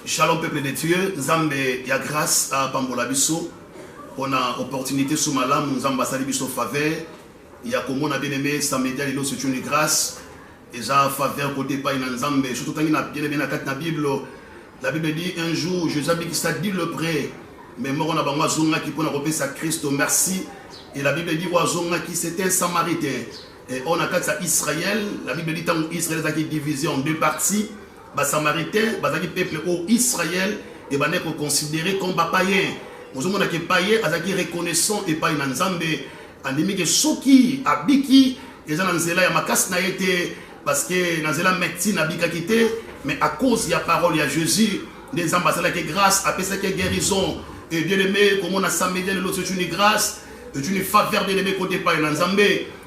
Shalom peuple de Dieu, Nzambe ya grâce à Pambola Bisso. On a opportunité sous malam, Nzamba Sali Bisso faveur. Il y a comme on a bien aimé, ça média c'est une grâce. Et ça faveur côté pas in Nzambe. Surtout quand il a bien aimé la Bible. La Bible dit un jour, je savais qui ça dit le prêt. Mais moi on a besoin zonga qui peut nous sa Christ merci. Et la Bible dit zonga qui c'était un Samaritain. Et on a quatre Israël. La Bible dit tant Israël est divisé en deux parties. Les Samaritains, les peuple au Israël, et ben être considéré comme païen. Nous avons des païens, ils sont reconnaissants et pas en Nzambe. Animi que soki abiki, ils ont nzela ya makas na été parce que nzela médecine abika quitté, mais à cause de la parole de Jésus, les ambassadeurs qui grâce, après ça qui guérison. Et bien aimé, comme on a samedi de l'autre, c'est une grâce, c'est une faveur de l'aimer côté pas en Nzambe,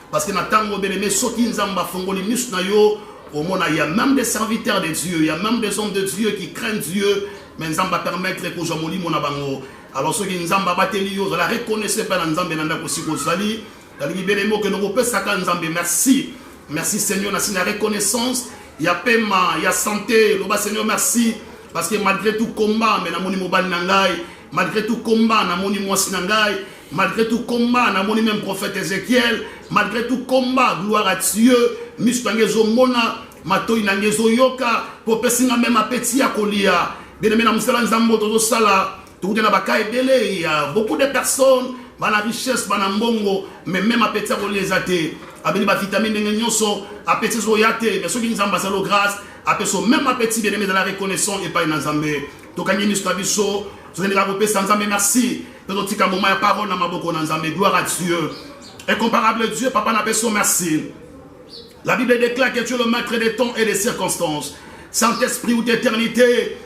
parce que natango bien aimé soki nzamba fongoli mus na yo. Au monde, il y a même des serviteurs de Dieu, il y a même des hommes de Dieu qui craignent Dieu, mais nous allons permettre que nous ayons mon abango. Alors ceux qui nous ont battu, vous la reconnaissez pas dans Nzambe nanda aussi ko sali. Dans les bénémots que nous repère ça Nzambe. Merci. Merci Seigneur, merci la reconnaissance. Il y a paiement, il y a santé. Le bas Seigneur merci parce que malgré tout combat, mais na moni mobile nangai, malgré tout combat, na moni mwasi nangai, malgré tout combat, na moni même prophète Ézéchiel, malgré tout combat, gloire à Dieu. Mispangezo mona matoi nangezo yoka popesinga même appétit à kolia bien aimé na musala nzambo tozo sala tout na baka ebele il y a beaucoup de personnes bana richesse bana mbongo mais même appétit à kolia zate abeli ba vitamine nyonso appétit zo yate mais soki nzamba salo grâce apeso même appétit bien aimé dans la reconnaissance et pas na nzambe to kanyi niswa biso zo ndela kopesa nzambe merci to tika moment ya parole na maboko na nzambe gloire à Dieu incomparable Dieu papa na peso merci. La Bible déclare que tu es le maître des temps et des circonstances. Saint-Esprit ou d'éternité.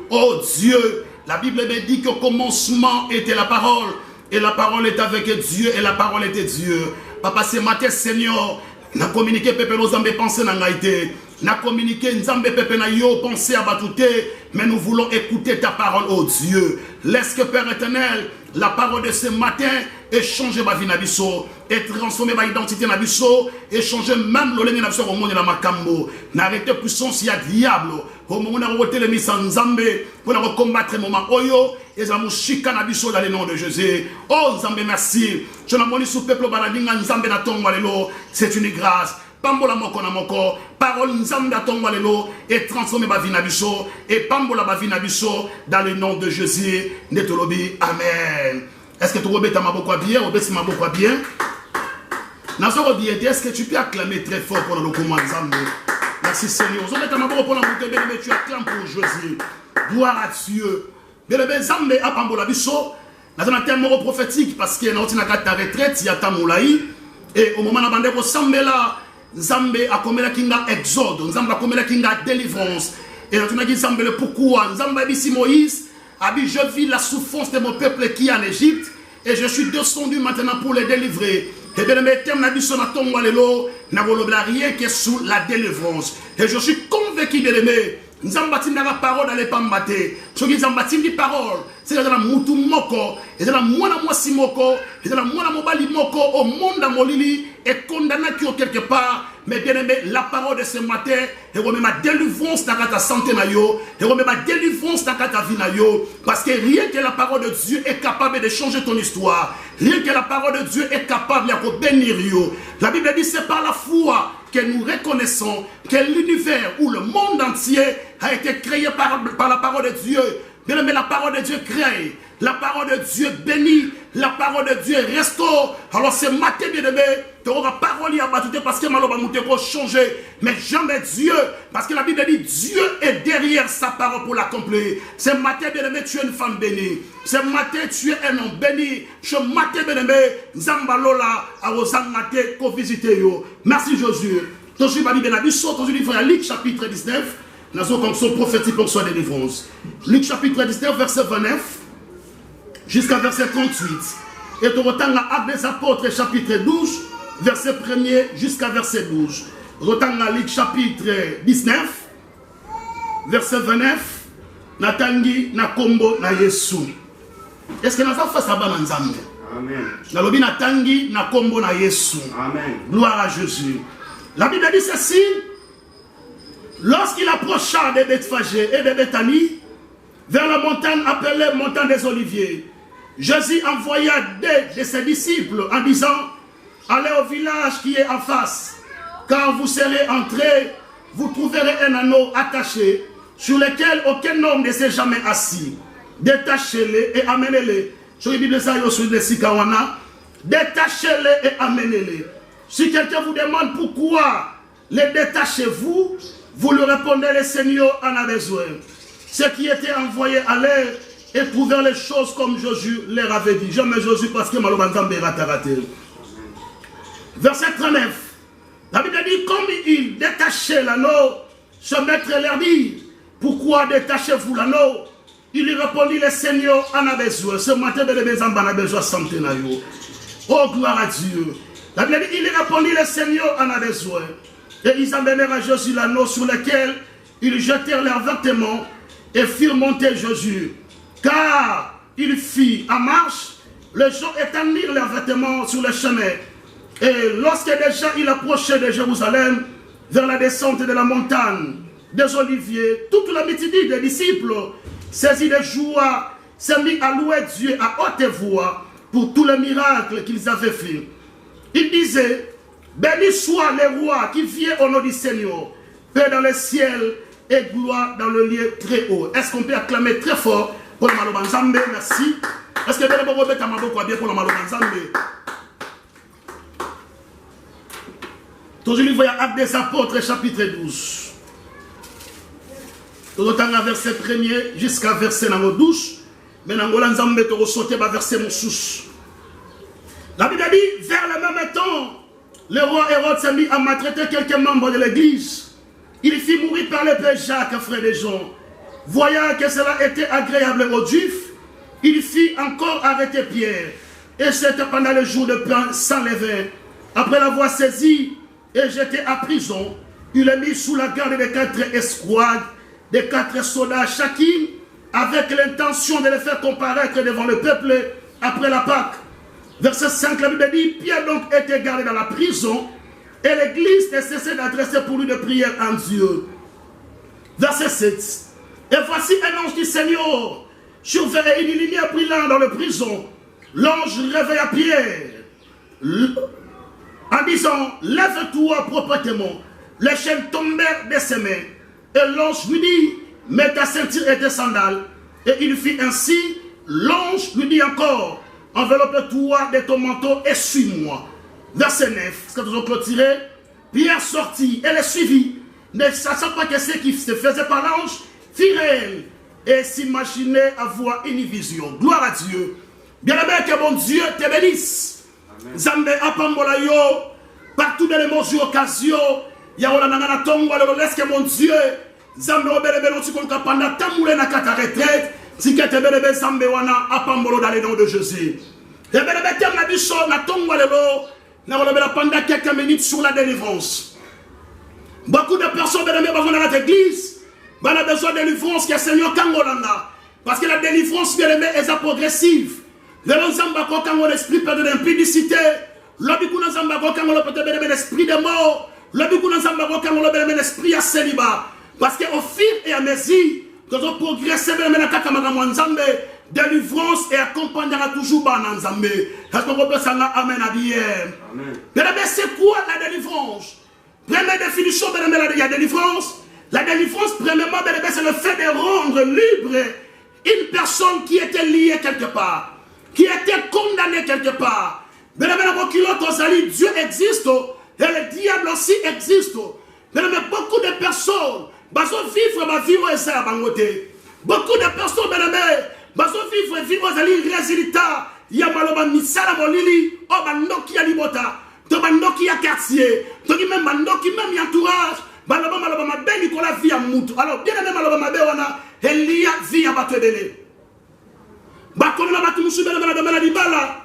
Oh Dieu, la Bible me dit qu'au commencement était la parole. Et la parole est avec Dieu et la parole était Dieu. Papa, ce matin, Seigneur, n'a communiqué Pepe nos Zambé pensées n'a été. N'a communiqué Nzambe Pepe na yo pensée à batouté. Mais nous voulons écouter ta parole, oh Dieu. Laisse que Père éternel, la parole de ce matin et changer ma vie nabiso et transformer ma identité nabiso et changer même le lien nabiso au monde de la makambo n'arrêtez puissance il y a diable au moment où on a reté les mises en Nzambe pour combattre moment oyo et ça mouchika nabiso dans le nom de Jésus. Oh Nzambe merci je n'ai pas sous peuple baladinga Nzambe na tongo lelo c'est une grâce pambola moko na moko parole Nzambe na tongo lelo et transformer ma vie nabiso et pambola ma vie nabiso dans le nom de Jésus netolobi amen. Est-ce que tu rebelles ta maboko bien? Obéis ma boko bien? Est-ce que tu peux acclamer très fort pour le commandement? Merci Seigneur. Tu acclames pour Jésus. Gloire à Dieu. Bien le Nzambe a pambola biso. Dans un terme prophétique parce que dans ta retraite il y a ta moulaï et au moment où on a Nzambe là, Nzambe a commis la kinga exode, Nzambe a commis la kinga délivrance. Et dans ton Nzambe le pourquoi Nzambe a dit Moïse. Je vis la souffrance de mon peuple qui est en Égypte et je suis descendu maintenant pour les délivrer. Et bien, mes termes n'a rien que sous la délivrance. Et je suis convaincu de l'aimer. Nous avons bâti la parole dans les pambate. Ce qui nous avons bâti la parole, c'est dans la moutou moko, et dans la moana moisi moko, et dans la moana mobali moko, au monde à molili, et condamné qui est quelque part. Mais bien aimé, la parole de ce matin, et remet ma délivrance dans ta santé, et remet ma délivrance dans ta vie, parce que rien que la parole de Dieu est capable de changer ton histoire. Rien que la parole de Dieu est capable de bénir. La Bible dit c'est par la foi que nous reconnaissons que l'univers ou le monde entier a été créé par la parole de Dieu. Bien aimé, la parole de Dieu crée, la parole de Dieu bénit, la parole de Dieu restaure. Alors ce matin, bien aimé, tu auras parole à battre parce que malheureusement pour changer. Mais jamais Dieu, parce que la Bible dit Dieu est derrière sa parole pour l'accomplir. Ce matin, bien aimé, tu es une femme bénie. Ce matin, tu es un homme béni. Ce matin, bien aimé, Zambalola a osangate ko visiter yo. Merci Jésus. Ton suis ma Bible, ton livre à Luc chapitre 19. Nous avons comme son prophétique pour soi délivrance. Luc chapitre 19, verset 29 jusqu'à verset 38. Et tu retournes à Actes des Apôtres chapitre 12, verset 1er jusqu'à verset 12. Retourne à Luc chapitre 19, verset 29. Natangi na kombo na Yesu. Est-ce que nous avons fait ça dans Nzambe? Amen. Nalobi natangi na kombo na Yesu. Amen. Gloire à Jésus. La Bible dit ceci. Lorsqu'il approcha de Bethphagée et de Béthanie, vers la montagne appelée montagne des Oliviers, Jésus envoya deux de ses disciples en disant, allez au village qui est en face. Quand vous serez entrés, vous trouverez un anneau attaché sur lequel aucun homme ne s'est jamais assis. Détachez-les et amenez-les. Détachez-les et amenez-les. Si quelqu'un vous demande pourquoi les détachez-vous, vous lui répondez, le Seigneur en a besoin. Ceux qui étaient envoyés allaient et trouvèrent les choses comme Josué leur avait dit. J'aime Josué parce que Malobanzambe raté. Verset 39. La Bible dit, comme il détachait l'anneau, ce maître leur dit, pourquoi détachez-vous l'anneau? Il lui répondit, le Seigneur en a besoin. Ce matin, de en a besoin de santé. Oh, gloire à Dieu. La Bible dit, il lui répondit, le Seigneur en a besoin. Et ils amenèrent à Josué l'anneau sur lequel ils jetèrent leurs vêtements et firent monter Josué. Car il fit en marche, les gens étendirent leurs vêtements sur le chemin. Et lorsque déjà il approchait de Jérusalem, vers la descente de la montagne des Oliviers, toute la multitude des disciples, saisis de joie, s'est mis à louer Dieu à haute voix pour tous les miracles qu'ils avaient faits. Il disait, béni soit le roi qui vient au nom du Seigneur, paix dans le ciel et gloire dans le lieu très haut. Est-ce qu'on peut acclamer très fort pour le Malobanzambe? Merci. Est-ce que vous pouvez mettre bien pour le Malobanzambe? Aujourd'hui, voyons Actes des Apôtres, chapitre 12. Tout le temps, verset 1er jusqu'à verset 12. Mais dans le Nzambe, tu ressauter verset Moussous. La Bible dit, vers le même temps, le roi Hérode s'est mis à maltraiter quelques membres de l'église. Il fit mourir par l'épée Jacques, frère des gens. Voyant que cela était agréable aux Juifs, il fit encore arrêter Pierre. Et c'était pendant le jour de pain sans levain. Après l'avoir saisi et jeté à prison, il est mis sous la garde de 4 escouades, de 4 soldats chacune, avec l'intention de les faire comparaître devant le peuple après la Pâque. Verset 5, la Bible dit, Pierre donc était gardé dans la prison, et l'église ne cessait d'adresser pour lui des prières en Dieu. Verset 7, et voici un ange du Seigneur surveillait une lumière brillante dans la prison. L'ange réveilla Pierre en disant, lève-toi proprement. Les chaînes tombèrent de ses mains. Et l'ange lui dit, mets ta ceinture et tes sandales. Et il fit ainsi. L'ange lui dit encore, enveloppe-toi de ton manteau et suis-moi. Verset 9. Est-ce que vous avez clôturé? Pierre sortit et le suivit, ne sachant pas que ce qui se faisait par l'ange fit réel et s'imaginait avoir une vision. Gloire à Dieu. Bien-aimé, que mon Dieu te bénisse. Zambe apambola yo, partout dans les mots et occasions, yaola nangana tongo alors laisse que mon Dieu, Zambe obele belo tikoka panda tamoule na kata retraite, tikete bele Zambe wana apambolo dans le nom de Jésus. Et bele tem na biso na tongo lelo, na olobela panda quelques minutes sur la délivrance. Beaucoup de personnes bele me dans notre église, on a besoin de délivrance que le Seigneur kangolanda, parce que la délivrance bele est progressive. Le Zamba quand l'esprit perd de l'impudicité, l'obikuna Zamba quand on peut l'esprit de mort, l'obikuna Zamba quand on l'esprit à célibat. Parce qu'au fil et à mesure que nous progressons dans la Kakamagama Nzambe, délivrance et accompagnera toujours dans Nzambe. Est-ce qu'on peut s'en amen à bien? Mais c'est quoi la délivrance? Première définition de la délivrance. La délivrance, premièrement, c'est le fait de rendre libre une personne qui était liée quelque part, qui était condamné quelque part. Mais Dieu existe et le diable aussi existe. Mais beaucoup de personnes vivre beaucoup de personnes vivre résultat. Yamaloba misala molili o bandoki ya libota to bandoki ya quartier to même bandoki même entourage baloba maloba mabeli ko la vie ya mutu. Alors bien même maloba mabe wana elia vie ya bato ebele. Bakona batu musubela bana libala.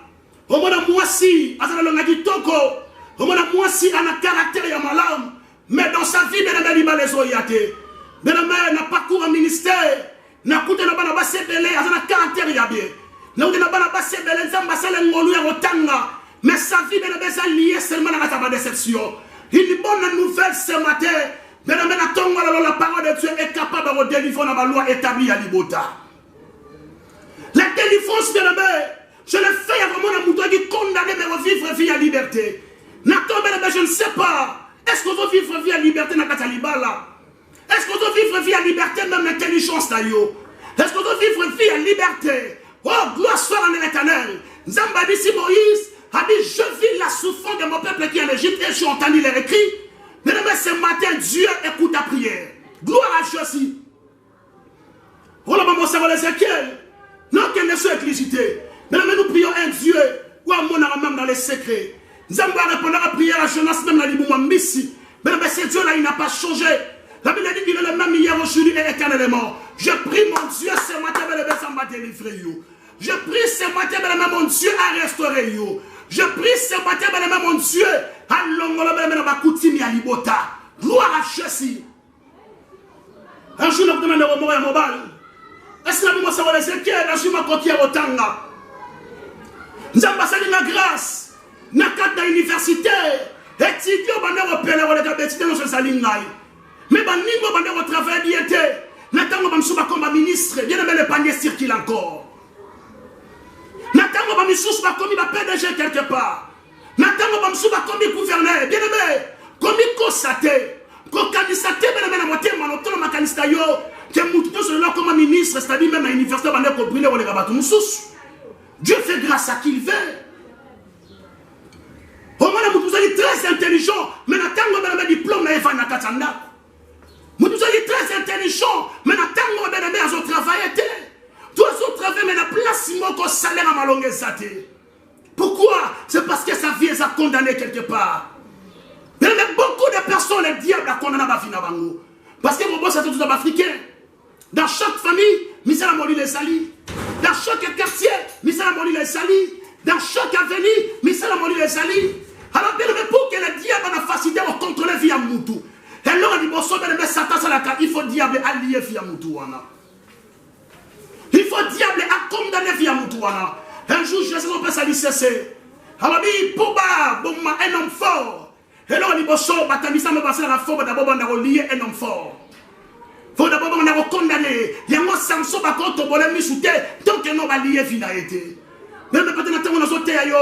Omona mwasi azana longa kitoko. Omona mwasi ana caractère ya malamu. Mais dans sa vie bana libala zoyate. Bana na parcours en ministère. Na kuta na bana basebele azana caractère ya bien. Na ude na bana basebele nzamba sala ngolu ya rotanga. Mais sa vie bana besa lié seulement à sa déception. Une bonne nouvelle ce matin. Mais la parole de Dieu est capable de délivrer dans la loi établie à Libota. La délivrance, bien aimé, je le fais à vraiment un mouton qui condamné à vivre vie à liberté. Je ne sais pas. Est-ce qu'on veut vivre vie à liberté dans la Katalibala? Est-ce qu'on veut vivre vie à liberté même l'intelligence d'ailleurs? Est-ce qu'on veut vivre vie à liberté? Oh, gloire soit en l'éternel. Zamba dit si Moïse a dit je vis la souffrance de mon peuple qui est en Égypte et j'ai entendu les écrits. Mais ce matin, Dieu écoute ta prière. Gloire à Dieu aussi. Voilà mon savoir Ézéchiel. Non, qu'elle ne soit éclicité. Mais nous prions un Dieu. Ou à mon âme même dans les secrets. Zamba répondra à prière à Jonas même dans l'Ibouma Missi. Mais ce Dieu-là, il n'a pas changé. La Bible dit qu'il est le même hier, aujourd'hui et éternellement. Je prie mon Dieu ce matin, Zamba délivrer you. Je prie ce matin, mon Dieu, à restaurer you. Je prie ce matin, mon Dieu, à l'ongolo, à Libota. Gloire à Jésus. Un jour, nous demandons au Moria Mobile. Est-ce que nous avons les équipes, un jour, nous avons au Tanga. Nous avons passé la grâce. Nous avons l'université. Étudiants, nous avons repéré les cabétités dans ce salingaï. Mais nous avons travaillé bien. Nous avons comme ministre. Bien aimé, le panier circule encore. Nathan va me soucier comme il va PDG quelque part. Nathan va me soucier comme il gouverneur. Bien aimé, comme il constaté. Quand il constaté, bien aimé, la moitié de mon autre macanista yo, que nous sommes là comme ministre, c'est-à-dire même à l'université, on a compris les rabattre nous sous. Dieu fait grâce à qui il veut. Au moins, nous sommes très intelligents, mais Nathan va me diplôme na Eva Nakatanda. Nous sommes très intelligents, mais Nathan va me dire à travail. Tous autres travail, mais la place, mon salaire à ma longue exaté. Pourquoi? C'est parce que sa vie est condamnée quelque part. Mais beaucoup de personnes, le diable a condamné ma vie. Parce que mon boss est tout africain. Dans chaque famille, Michel a moli les salis. Dans chaque quartier, Michel a moli les salis. Dans chaque avenue, Michel a moli les salis. Alors, bien aimé, pour que le diable ait la facilité de contrôler la vie à Moutou. Et là, on dit, bon, Satan, il faut le diable allier vie à Moutou. Il faut le diable à condamner vie à Moutouana. Un jour, Jésus on peut s'allier cesser. Alors, il faut un homme fort. Et là, on dit, bon, Batamisa me passe la forme d'abord, on a lié un homme fort. Il faut d'abord, on a condamné. Il y a un Samson, par contre, on va misouter, tant que nous va lier vie à été. Mais peut-être on a sauté à yo,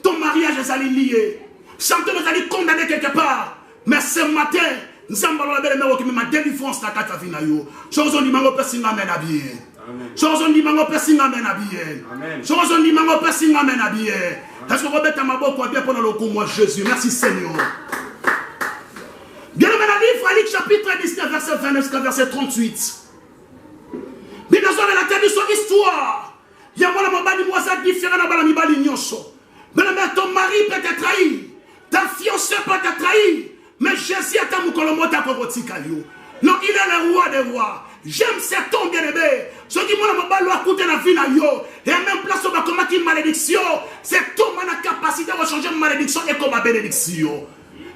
ton mariage est allé lié. Chanteur nous allé condamner quelque part. Mais ce matin, nous avons la belle mère qui m'a délivrance dans la vie. Chose on dit, mango personne amène à bien. Chose on dit, mango personne amène à bien. Chose on dit, mango personne amène à bien. Est-ce qu'on va mettre ma boque bien pendant le coup, moi Jésus? Merci Seigneur. Bien aimé, le livre, Luc chapitre 19, verset 29 jusqu'à verset 38. Bien dans la tête de son histoire, il y a un moment différent dans la mibali nyonso. Bien aimé, ton mari peut te trahir, ta fiancée peut te trahir, mais Jésus est un moukolomota kobotika yo. Non, il est le roi des rois. J'aime cet homme bien aimé. Ce qui m'a dit, à côté de la vie, et même place où on va commettre une malédiction, cet homme a la capacité de changer une malédiction et comme une bénédiction.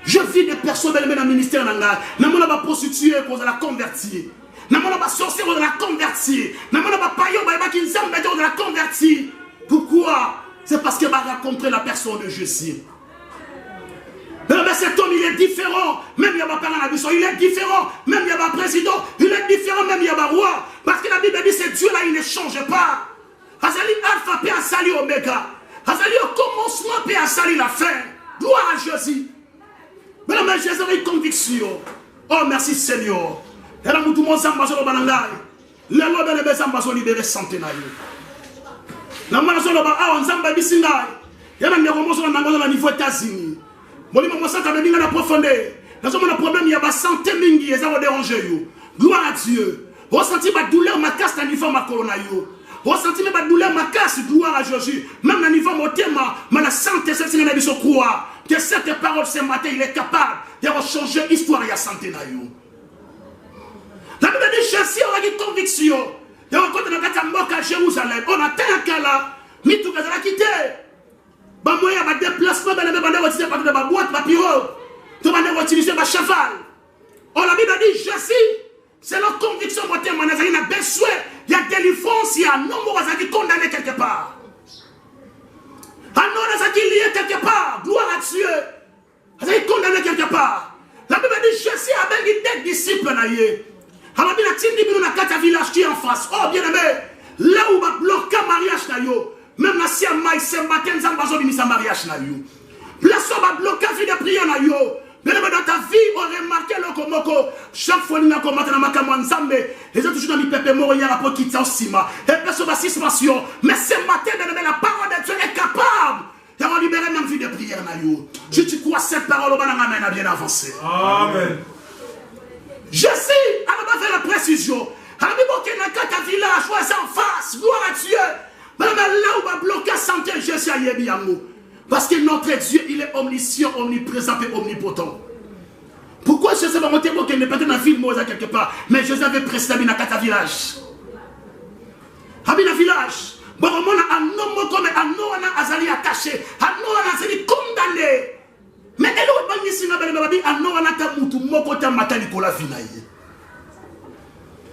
Je vis des personnes dans le ministère, nous avons pas prostitué pour la convertir. Nous avons pas sorcier pour la convertir. Nous avons pas paillon pour la convertir. Pourquoi? C'est parce qu'il va rencontrer la personne de Jésus. Mais cet homme, il est différent. Même il y a un parent à la il est différent. Même il y a un président, il est différent. Même il y a un roi. Parce que la Bible dit que Dieu là, il ne change pas. Azali Alpha, puis Azali Omega. Azali au commencement, puis Azali la fin. Gloire à Jésus. Mais Jésus a une conviction. Oh, merci Seigneur. Et là, tout le monde s'en passe au banangaï. Les lois de l'Ébé s'en passe au libéré centenaire. La manation de l'Ébé, on s'en va bisingaï. Il y a des romans sur le niveau États-Unis. Bon, il m'a dit que je vais profondeur. Dans ce problème, il y a la santé mingi et ça va déranger. Gloire à Dieu. Vous sentez ma douleur, ma casse, dans le niveau de ma corona. Vous sentez ma douleur, ma casse, gloire à Jésus. Même dans le niveau de mon thème, la santé, c'est ce que je crois. Que cette parole ce matin, il est capable de changer l'histoire et la santé. La Bible dit Jésus a une conviction. Il y a un côté de Jérusalem. On a un cas là, mais tout le monde a quitté. Bah moi il y a un déplacement, mais on va utiliser ma boîte, ma pirogue. On va utiliser ma cheval. On la Bible dit Jésus, c'est leur conviction. Il y a besoin, il y a délivrance, il y a un nombre qui condamné quelque part. Un homme qui est lié quelque part, gloire à Dieu. Il est condamné quelque part. La Bible dit Jésus a béni des disciples. Alors, il a dit un village qui est en face. Oh, bien aimé, là où va bloquer le mariage, même si il y a ce matin, il y a un mariage. Là où va bloquer la vie de prière. Mais dans ta vie, on remarque que chaque fois que on a un ensemble, les gens toujours dans le peuple mort, il y a un rapport qui tient au ciment. Et personne va suspension. Mais ce matin, la parole de Dieu est capable. Et on libère même vie de prière. Si tu crois cette parole, on va bien avancer. Amen. Je sais, on va faire la précision. On va faire un village, en face, gloire à Dieu. Mais là où on va bloquer la santé, je sais, il y a parce que notre Dieu, il est omniscient, omniprésent et omnipotent. Pourquoi je sais pas monter qu'il n'est pas dans la ville, moi, quelque part. Mais Jésus avait précédé dans un village. Dans un village. Bon, on a un homme comme un homme azali attaché. Un homme azali condamné. Mais elle est banni si on a dit un homme a tamutu moko ta matani kola finaye.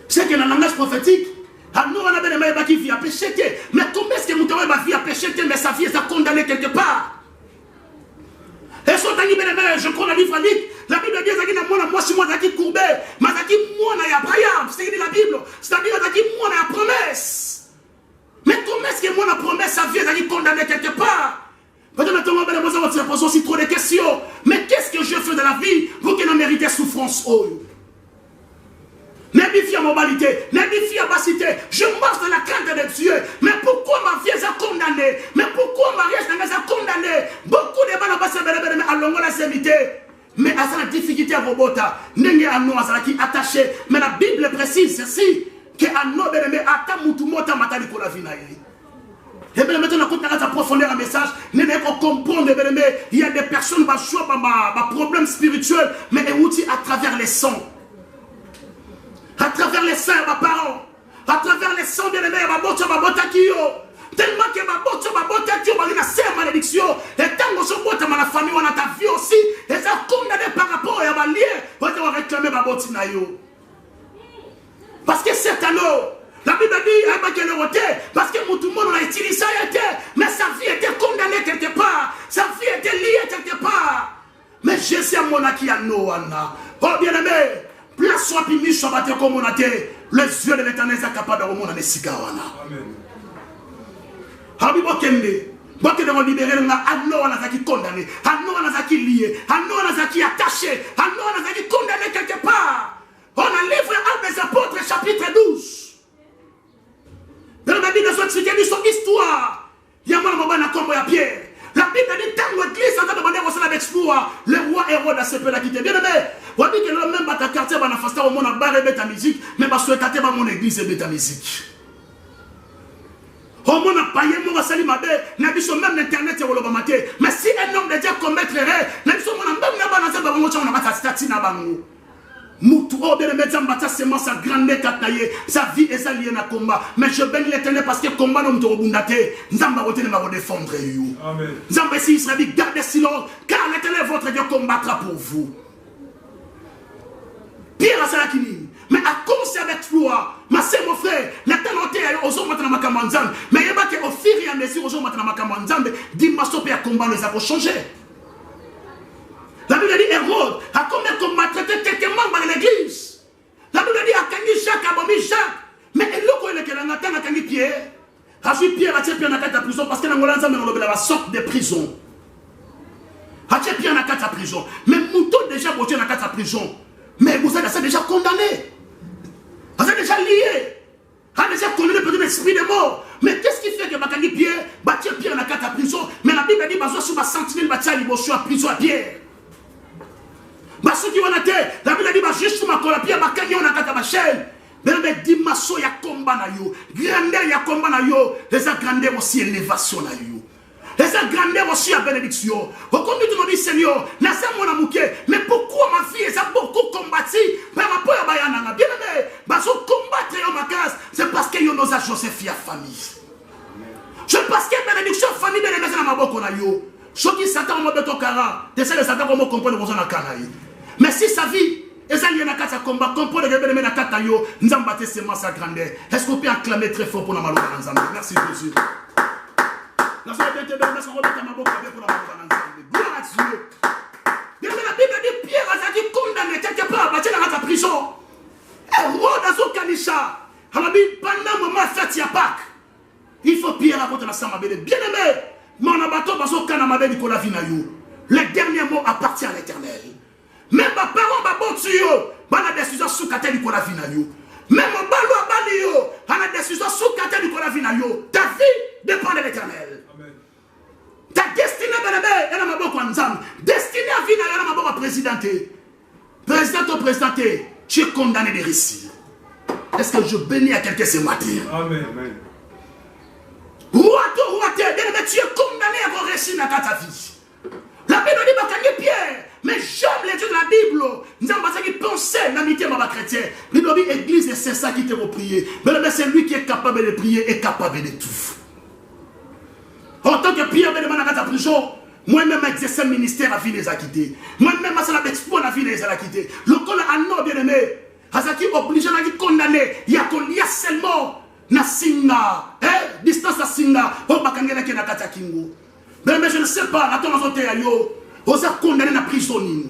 C'est que dans le langage prophétique, un homme a bien aimé qui vit à pécher. Mais comment est-ce que mon homme a vie à pécher, mais sa vie est condamnée quelque part? Et son tani bien aimé, je crois la livre libre. La Bible dit que moi, si moi, je suis courbé, mais je suis moi, il y a Abraham. C'est la Bible. C'est-à-dire que je suis moi, il y a promesse. Mais comment est-ce que moi, la promesse, sa vie est condamnée quelque part? Peut-être que tu poses aussi trop de questions. Mais qu'est-ce que je fais de la vie pour qu'il ne mérite souffrance? N'ébifie à moralité, n'ébifie à bassité. Je marche dans la crainte de Dieu. Mais pourquoi ma vie est condamnée? Mais pourquoi ma mariage est condamné? Beaucoup de gens à l'ongole à s'éviter. Mais à sa difficulté à Robota, n'est à nous qui attaché. Mais la Bible précise ceci que à nous de me atamutu mota matali pour la vie. Et bien maintenant, quand on a approfondir un message, nous devons comprendre il y a des personnes qui ont des problèmes spirituels, mais aussi à travers les sangs. À travers les sangs, mes parents. À travers les sangs, bien aimés, tellement que ma botte, malédiction. Et tant que je botte ma famille, on a ta vie aussi. Et ça condamné par rapport à ma lien. On va réclamer ma botte. Parce que c'est un eau. La Bible dit parce que tout le monde a utilisé ça, mais sa vie était condamnée quelque part. Sa vie était liée quelque part. Mais Jésus a mon acquis à Noana. Oh bien aimé, place soit pimi, soit battu comme on a été. Les yeux de l'éternel sont capables de remonter les cigares. Amen. Habibo Kende, Boke de libérer un qui condamné, un qui lié, un qui attaché, un qui condamné quelque part. On a livré un des apôtres, chapitre 12. Dans la Bible, nous expliquons son histoire. Il y a un combo à Pierre. La Bible dit tant l'église en train de demander à l'exploit, le roi Hérode a séparé la quitté. Bien aimé, on dit que le même bata quartier va faire au monde à barre et bêta musique, mais va souhaiter mon église et bêta musique. Au monde a payé mon sali ma belle, n'a vu même l'internet et le maté. Mais si un homme de Dieu commettre erreur, n'a vu son même n'a pas on a pas statut na bango. Moutou, bien aimé, Zambata, c'est moi sa grande kataye, sa vie est sa liée à combat. Mais je bénis l'éternel parce que combat n'a pas rebondé. Zamba roté ne m'a défendre. Amen. Zamba si Israël gardez silence, car l'éternel votre Dieu combattra pour vous. Pierre à Salakini. Mais à cause avec foi, ma sœur, mon frère, l'éternel est aux hommes maintenant ma camanzam. Mais il y a pas qu'au fur et à mesure aux hommes maintenant ma camanzam, dis-moi à combat les a changé. La Bible dit Hérode a combien qu'on maltraité quelques membres de l'église. La Bible dit à Kangi Jacques, a bombé Jacques. Mais il est que l'on attend à Kangi Pierre. A su Pierre a tué Pierre dans la prison parce que l'Angola a la sorte de prison. A tué Pierre dans la prison. Mais Mouton déjà botté dans la prison. Mais vous êtes déjà condamné. Vous êtes déjà lié. Vous êtes déjà condamné pour l'esprit de mort. Mais qu'est-ce qui fait que Bakani Pierre battait Pierre dans la prison? Mais la Bible dit que sur ma sentinelle battait à prison à Pierre. Parce que la Bible dit que juste ma colapie, ma canyon a kata ma chaîne. Mais dimaso ya combat na yo, grandeur ya combat na yo, les grandeur aussi élévation na yo. Les grandeur aussi à bénédiction. Au compte de dit Seigneur, n'a pas mon amour, mais pourquoi ma fille a beaucoup combattu par rapport à Bayana? Bien aimé, parce que combattre en ma case, c'est parce que yo nos Joseph ya famille. C'est parce que bénédiction famille bien aimé dans ma boko na yo. Ce qui s'attend au mode de Kara, t'essaies de s'attendre comment comprendre le besoin de Kanaï. Mais si sa vie, et ça y est, na combat, comprendre le rebelle, na katayo, nous avons battu ses masses à grandeur. Est-ce qu'on peut acclamer très fort pour la malheur ensemble? Merci Jésus. La soirée bien te donne, laisse-moi remettre ma boca pour la malheur ensemble. Gloire à Dieu. La Bible dit Pierre a dit condamné quelque part, bah, tu es dans ta prison. Et roi dans Kanisha, pendant le moment fête ya Pâques, il faut prier à votre ensemble. Bien aimé, mon abato baso kanamabe Nicolas Vinayo. Le dernier mot appartient à l'Éternel. Même ma parole ma bon tuyo, la décision sous kate Nicolas Vinayo. Même mon balo abalio, la décision sous kate Nicolas Vinayo. Ta vie dépend de l'Éternel. Ta destinée, bien aimé, elle a ma bonne ensemble. Destinée à Vinayo, elle a ma bonne présidenté. Président ou présidenté, tu es condamné de réussir. Est-ce que je bénis à quelqu'un ce matin? Amen. Roi, tu es condamné à réussir dans ta vie. La Bible dit que Pierre, mais j'aime les dieux de la Bible. Nous avons pensé qu'il pensait l'amitié à ma chrétien. La Bible dit église et c'est ça qui te prier. Mais c'est lui qui est capable de prier et capable de tout. En tant que Pierre, dans ta prison, moi-même, exercer le ministère à vie les a quittés. Moi-même, c'est l'exploit à vie les a quittés. Le col à non bien aimé. Azaki obligé à condamner. Il y a seulement na singa, distance à singa. Oh, bakangela qui na kata kingo. Mais je ne sais pas. Attends, on a yo. On a condamné na prisonnier.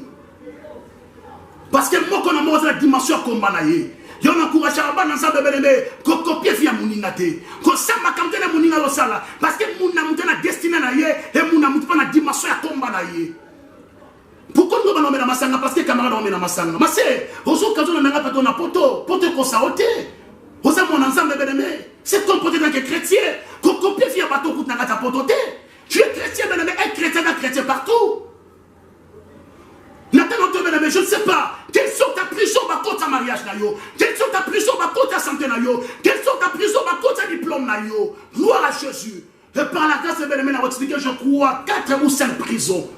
Parce que moi, quand on a la dimension combat naie. Yo n'encourage pas dans sa bébé ko copier via muningate. Ko samba kamtena muninga lo sala. Parce que muna mutena destiné naie et muna mutpa na dimension ya combat naie. Pourquoi nous allons mettre masanga? Parce que camarades ont mis la masanga. Mais c'est aux occasions de mettre na poto qu'on s'aote. Aux amis mon ensemble bébé. C'est ton pote dans que chrétien. Ko copier via bateau pour na kata potote. Tu es chrétien bébé, un chrétien partout. Nathan, je ne sais pas. Quelles sont ta prison à côté ta mariage? Quelles sont ta prison à côté ta santé? Quelles sont ta prison à côté ta diplôme? Gloire à Jésus. Et par la grâce de Bénémen, je crois 4 ou 5 prisons.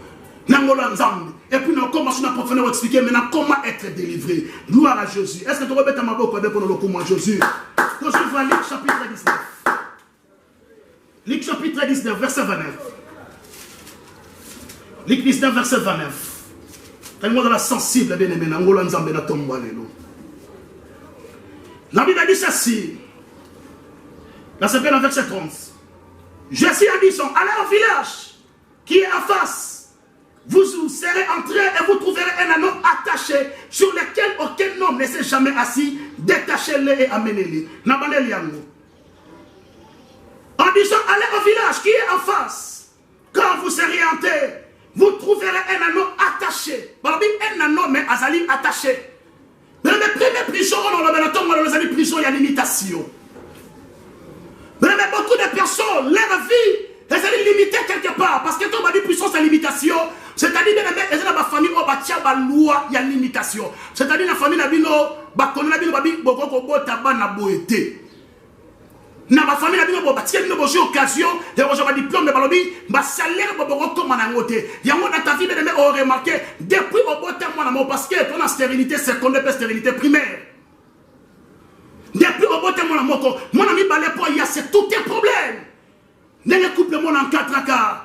Et puis nous commençons à profondément expliquer maintenant comment être délivré. Gloire à Jésus. Est-ce que tu remettes ma boque pour le comment Jésus? Quand je vois Luc chapitre 19. Luc chapitre 19, verset 29. Luc 19, verset 29. Tellement dans la sensible, bien aimé, la Bible dit ceci. Là, c'est bien dans verset 30. Jésus a dit son, allez au village qui est en face. Vous serez entrés et vous trouverez un anneau attaché sur lequel aucun homme ne s'est jamais assis. Détachez-le et amenez-le. En disant, allez au village qui est en face. Quand vous serez entrés, vous trouverez un anneau attaché. Un anneau, mais azali attaché. Mais les premières prisons, les prisons, il y a l'imitation. Mais beaucoup de personnes, leur vie, elles sont limitées quelque part. Parce que quand on dit puissance, c'est limitation. C'est-à-dire que dans ma famille, on va tirer la loi, il y a limitation. C'est-à-dire que la famille, on va na ma famille na bino batie bino bozo occasion de recevoir diplôme de balobi ba salaire bo boko comme na ngote yango na ta vie de on remarqué depuis au botin moi na mo parce que ton stérilité secondaire et stérilité primaire depuis au botin moi na moko mon ami balé pour il y a c'est tout un problème n'est couple mon en 4 cas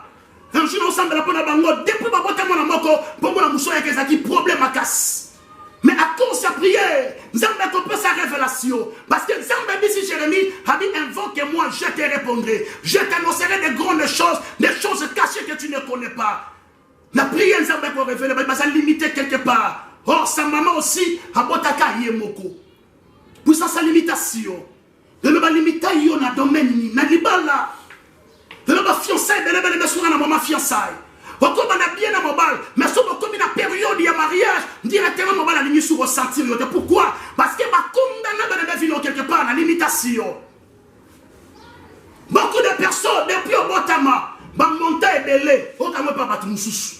un jour ensemble la pona bango depuis au botin moi na moko pour moi na muso ya kezaki problème à casse. Mais à cause de la prière, nous avons compris sa révélation. Parce que nous avons dit si Jérémie a dit invoque-moi, je te répondrai. Je t'annoncerai des grandes choses, des choses cachées que tu ne connais pas. La prière, nous avons révélé, mais ça limité quelque part. Or, sa maman aussi a botaka yemoko. Pour ça, sa limitation. De ne pas limiter dans le domaine, dans le libala. De ne pas fiançailles, de ne pas sur la fiançailles. Pourquoi on a bien à mobile, mais sur comme une période de mariage, directement mobile a limité sur ressentir. Pourquoi? Parce que ma condamné de vie quelque part la limitation. Beaucoup de personnes depuis au Botama, monter et belé, autrement pas battre moussous.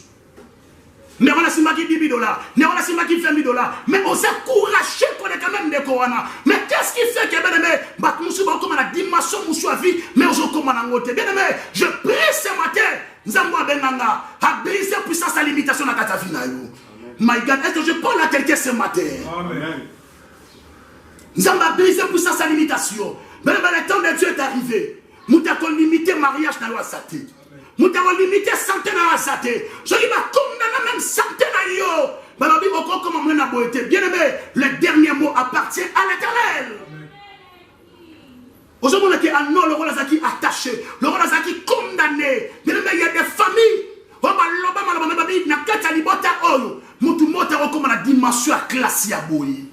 Mais on a si maki $10, mais on a si maki $20, mais on s'est couragé qu'on est quand même des corona. Mais qu'est-ce qui fait que bien aimé, battre moussous comme la dimension moussou à vie, mais on se commande en côté. Bien aimé, je prie ce matin. Nzamwa Benanga a brisé puissance à limitation dans ta vie. My God, est-ce que je parle à quelqu'un ce matin? Amen. Nzamwa a brisé puissance à limitation. Mais le temps de Dieu est arrivé. Nous avons limité mariage dans la santé. Nous avons limité santé dans la santé. Je dis, condamner même santé dans la vie. Bien aimé, le dernier mot appartient à l'Éternel. Aujourd'hui, on est le rôle qui attaché, le rôle qui condamné. Il y a des familles, mutu mota comme la dimension à classe ya boy.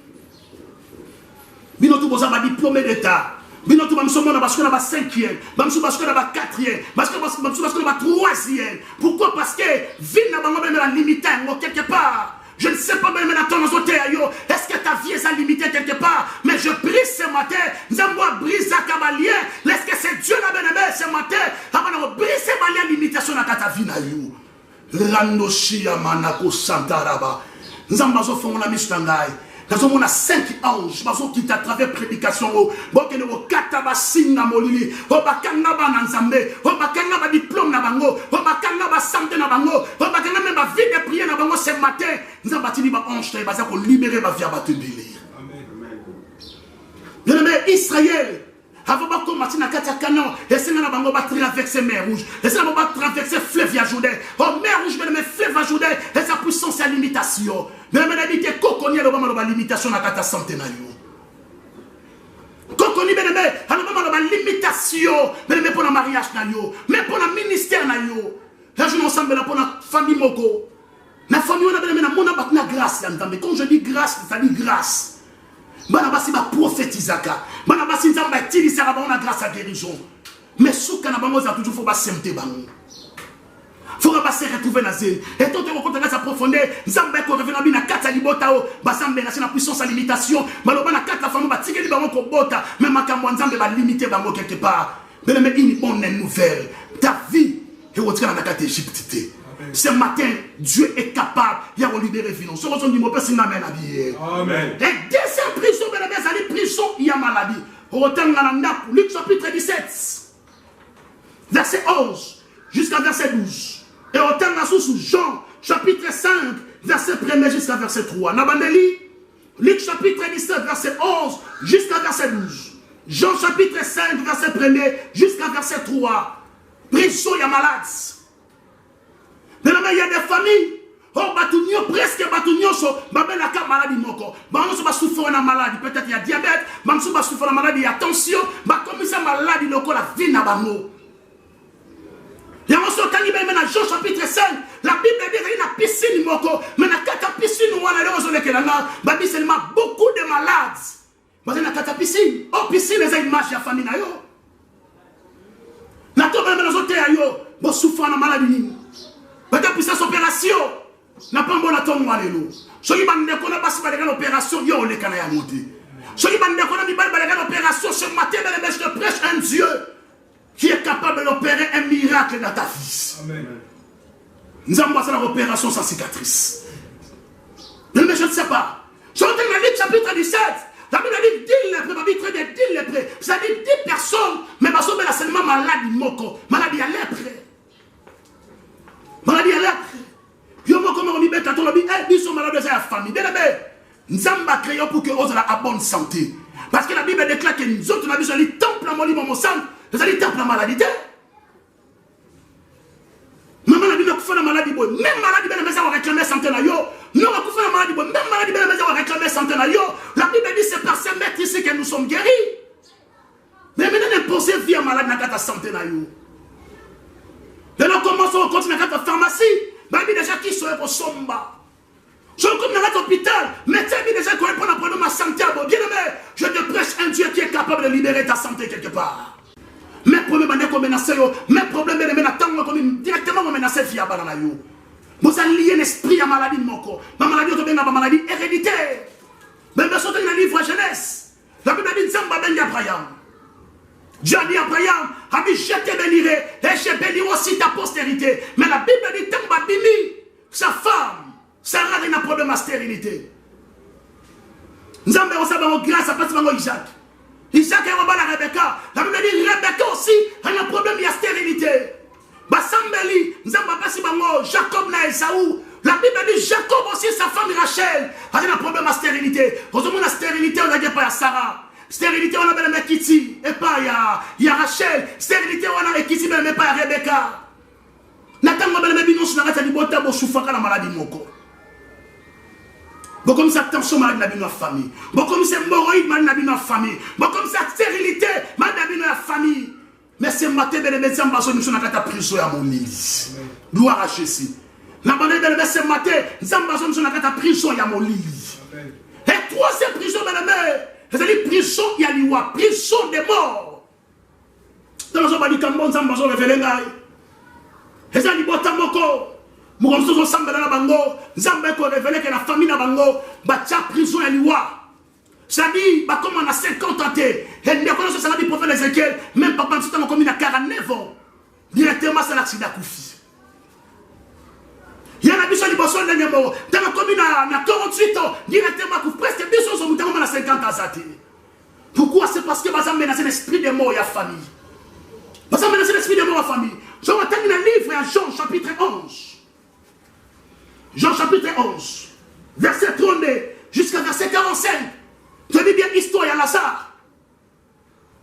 Bino tu boza ba diplômé d'état. Bino tu bamso mona parce que na ba 5e, bamso parce que na ba 4e, parce que bamso parce que na ba 3e. Pourquoi? Parce que vie na bango la limiter quelque part. Je ne sais pas même maintenant est-ce que ta vie est limitée quelque part? Mais je prie ce matin, Nzamboa brise à Kabalier. Est-ce que c'est Dieu la bien-aimé ce matin? Avant de briser ma limitation à ta vie na yo. Randoshi Yamanako Santaraba. Nzambazo fonga na mistangai. Nous avons 5 anges qui à travers prédication. Bon, que nous kataba singa molili. Obakanga ba nanzambe. Obakanga ba diplôme na bango. Obakanga ba santé na bango. Obakanga même ba vie de prière na bango ce matin. Nous avons bâti ba ange ta baza pour libérer ba vie à te bélir. Amen. Bien-aimé Israël. Avant de commencer à Katacanon, et c'est là qu'on va traverser mer rouge, et c'est là qu'on va traverser fleuve à Jourdain. Oh, mer rouge, mais fleuve à Jourdain, et sa puissance et limitation. Mais on a dit que Kokoni a la limitation à la santé. Kokoni, mais on a la limitation, mais pour le mariage, mais pour le ministère. Là, je m'ensemble pour la famille Moko. La famille, on a la grâce. Quand je dis grâce, ça dit grâce. Banabasi va prophétiser. Banabasi nzamba tilisa la bonne grâce à guérison. Mais sous Kanabango ça toujours faut pas s'aimer bango. Faut pas se retrouver dans zèle. Et tout te rencontrer sa profondeur, nzamba ko revenir bina kata libotao, basambe na puissance à limitation, baloba na kata famo ba tikeli bango ko bota, même makambo nzambe ba limiter bango quelque part. Mais une bonne nouvelle. Ta vie est retirée dans la carte Égypte. Ce matin, Dieu est capable de libérer les finances. Amen. Et deuxième prison, la prison, il y a maladie. Luc chapitre 17, verset 11 jusqu'à verset 12. Et au terme sous Jean chapitre 5, verset 1 jusqu'à verset 3. Nabandeli, Luc chapitre 17, verset 11 jusqu'à verset 12. Jean chapitre 5, verset 1 jusqu'à verset 3. Prison, il y a malade. Mais il y a des familles, presque maladie moko. Souffrir de maladie, peut-être il y a diabète, souffrir de maladie, il y a tension, comme ça maladie la vie na bango. Il y a un Jean chapitre 5, la Bible dit qu'il y a une piscine moko, mais il y a une piscine où on a seulement beaucoup de malades. Mais il y a une piscine. Oh, piscine, il y a une marche de la famille. Il y a une souffrir de maladie. Peut-être puissance opération n'a pas bon attendre malelo. Soki bande ko na basi baleka l'opération yo le kana ya monter. Soki bande ko na mi baleka l'opération ce matin je te prêche un Dieu qui est capable d'opérer un miracle dans ta vie. Amen. Nous avons passé l'opération sans cicatrice. Mais je ne sais pas. Je regarde dans Luc chapitre 17. La Bible dit 10 lépreux, la Bible dit 10 lépreux. C'est-à-dire 10 personnes, mais parce que c'est seulement maladie moko, maladie à lèpre. Maladie à l'être. Yo mo comme on libère quand on dit ils sont malades de sa famille. Bien aimé, nous avons créé pour que eux aient la bonne santé. Parce que la Bible déclare que nous autres on a besoin de temple à mon sang, nous allons temple à maladie. Maman a dit que fait la maladie boy, même maladie bien aimé ça va réclamer santé na yo. Non, on fait la maladie boy, même maladie bien aimé ça va réclamer santé na yo. La Bible dit c'est par ces maîtres ici que nous sommes guéris. Mais maintenant pensez via malade na ta santé na yo. Maintenant, commençons à continuer à la pharmacie. Babi déjà qui sont pour somba. Je comme dans l'hôpital. Médecin déjà qui répond à problème ma santé. Bien aimé, je te prêche un Dieu qui est capable de libérer ta santé quelque part. Mes problèmes qu'on menace, mes problèmes directement qu'on menace via banana yo. Vous allez lier l'esprit à maladie de mon corps. Ma maladie est une maladie héréditaire. Mais bien sûr, dans le livre jeunesse, la Bible dit Zamba Ben Abraham. Dieu a dit à Abraham, je te bénirai et je bénirai aussi ta postérité. Mais la Bible dit Tamba Bimi, sa femme, Sarah n'a pas de problème à stérilité. Nous avons grâce à Isaac. Isaac est revenu à Rebecca. La Bible dit Rebecca aussi a un problème à stérilité. Basambeli, nous avons passé Jacob na Esaou. La Bible dit Jacob aussi, sa femme Rachel, a un problème à stérilité. Vous avez la stérilité, on n'a pas à Sarah. Stérilité, on a bien aimé Kitty, et pas il y a Rachel. Stérilité, on a Kitty, mais pas Rebecca. Nathan, on a bien aimé Binos, on a dit Bota, on souffre de la maladie moko. Bon, comme ça, tension malade dans la famille. Bon, comme ça, hémorroïde malade dans la famille. Bon, comme ça, stérilité malade dans la famille. Mais c'est matin, les médecins, nous sommes dans la prison à mon île. Gloire à Jésus. La bande de ce matin, Zambazon sur la prison, il y a mon lit. Et troisième prison, madame, c'est-à-dire prison, il y a l'iwa, prison des morts. Dans le Zambadi Kambon, Zambazon, révélé ngaï. Et ça, il y a Botamoko. Mouronso, Samba, la bango, Zambeko, révélé que la famille, la bango, batia prison, il y a l'iwa. C'est-à-dire, comme on a 50 ans, et il y a connu ce prophète Ézéchiel, même papa, si on a commis à 49 ans, directement, c'est l'accident Koufi. Il y a un abus sur les boissons de l'année, dans la commune à 48 ans, directement, presque 200 ans, on a 50 ans. Pourquoi? C'est parce que vous avez menacé l'esprit des morts et la famille. Vous avez menacé l'esprit des morts et la famille. Je vais terminer le livre à Jean chapitre 11. Jean chapitre 11, verset 32 jusqu'à verset 45. Je dis bien histoire à Lazare.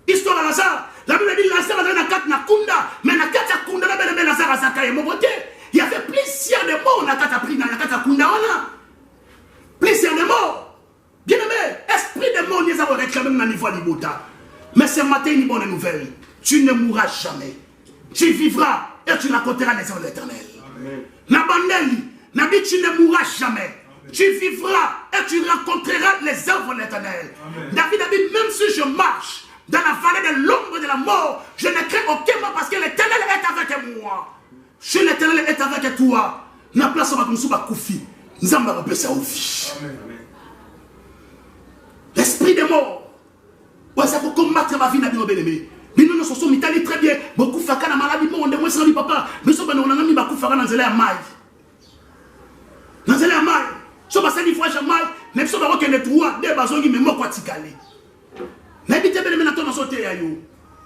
Histoire à Lazare. La Bible dit Lazare a na kunda, mais na kata kunda la belle Lazare a zakaye mon côté. Il y avait plusieurs de morts na kata pri na kata kunda wana. Plusieurs de morts. Bien aimé, esprit de mort nous avons réclamé dans niveau libota. Mais ce matin une bonne nouvelle. Tu ne mourras jamais. Tu vivras et tu raconteras les œuvres de l'Éternel. Na bandeli, na dit tu ne mourras jamais. Tu vivras et tu rencontreras les œuvres de l'Éternel. David a dit, même si je marche dans la vallée de l'ombre de la mort, je ne crains aucun mal parce que l'Éternel est avec moi. Si l'Éternel est avec toi, na place où tu vas koufi, nzamba va passer au vie. L'esprit des morts. Ouais, ça faut combattre ma vie na bien bien-aimé. Mais nous sommes Italie très bien. Beaucoup faka na maladie monde, moi c'est papa. Mais so ben on a mis beaucoup faka dans zela mai. Dans zela mai. So ba sali fois jamais, même so ba ko ne trois de bazongi mais moko atikali. Na bité bele na ton sote ya yo.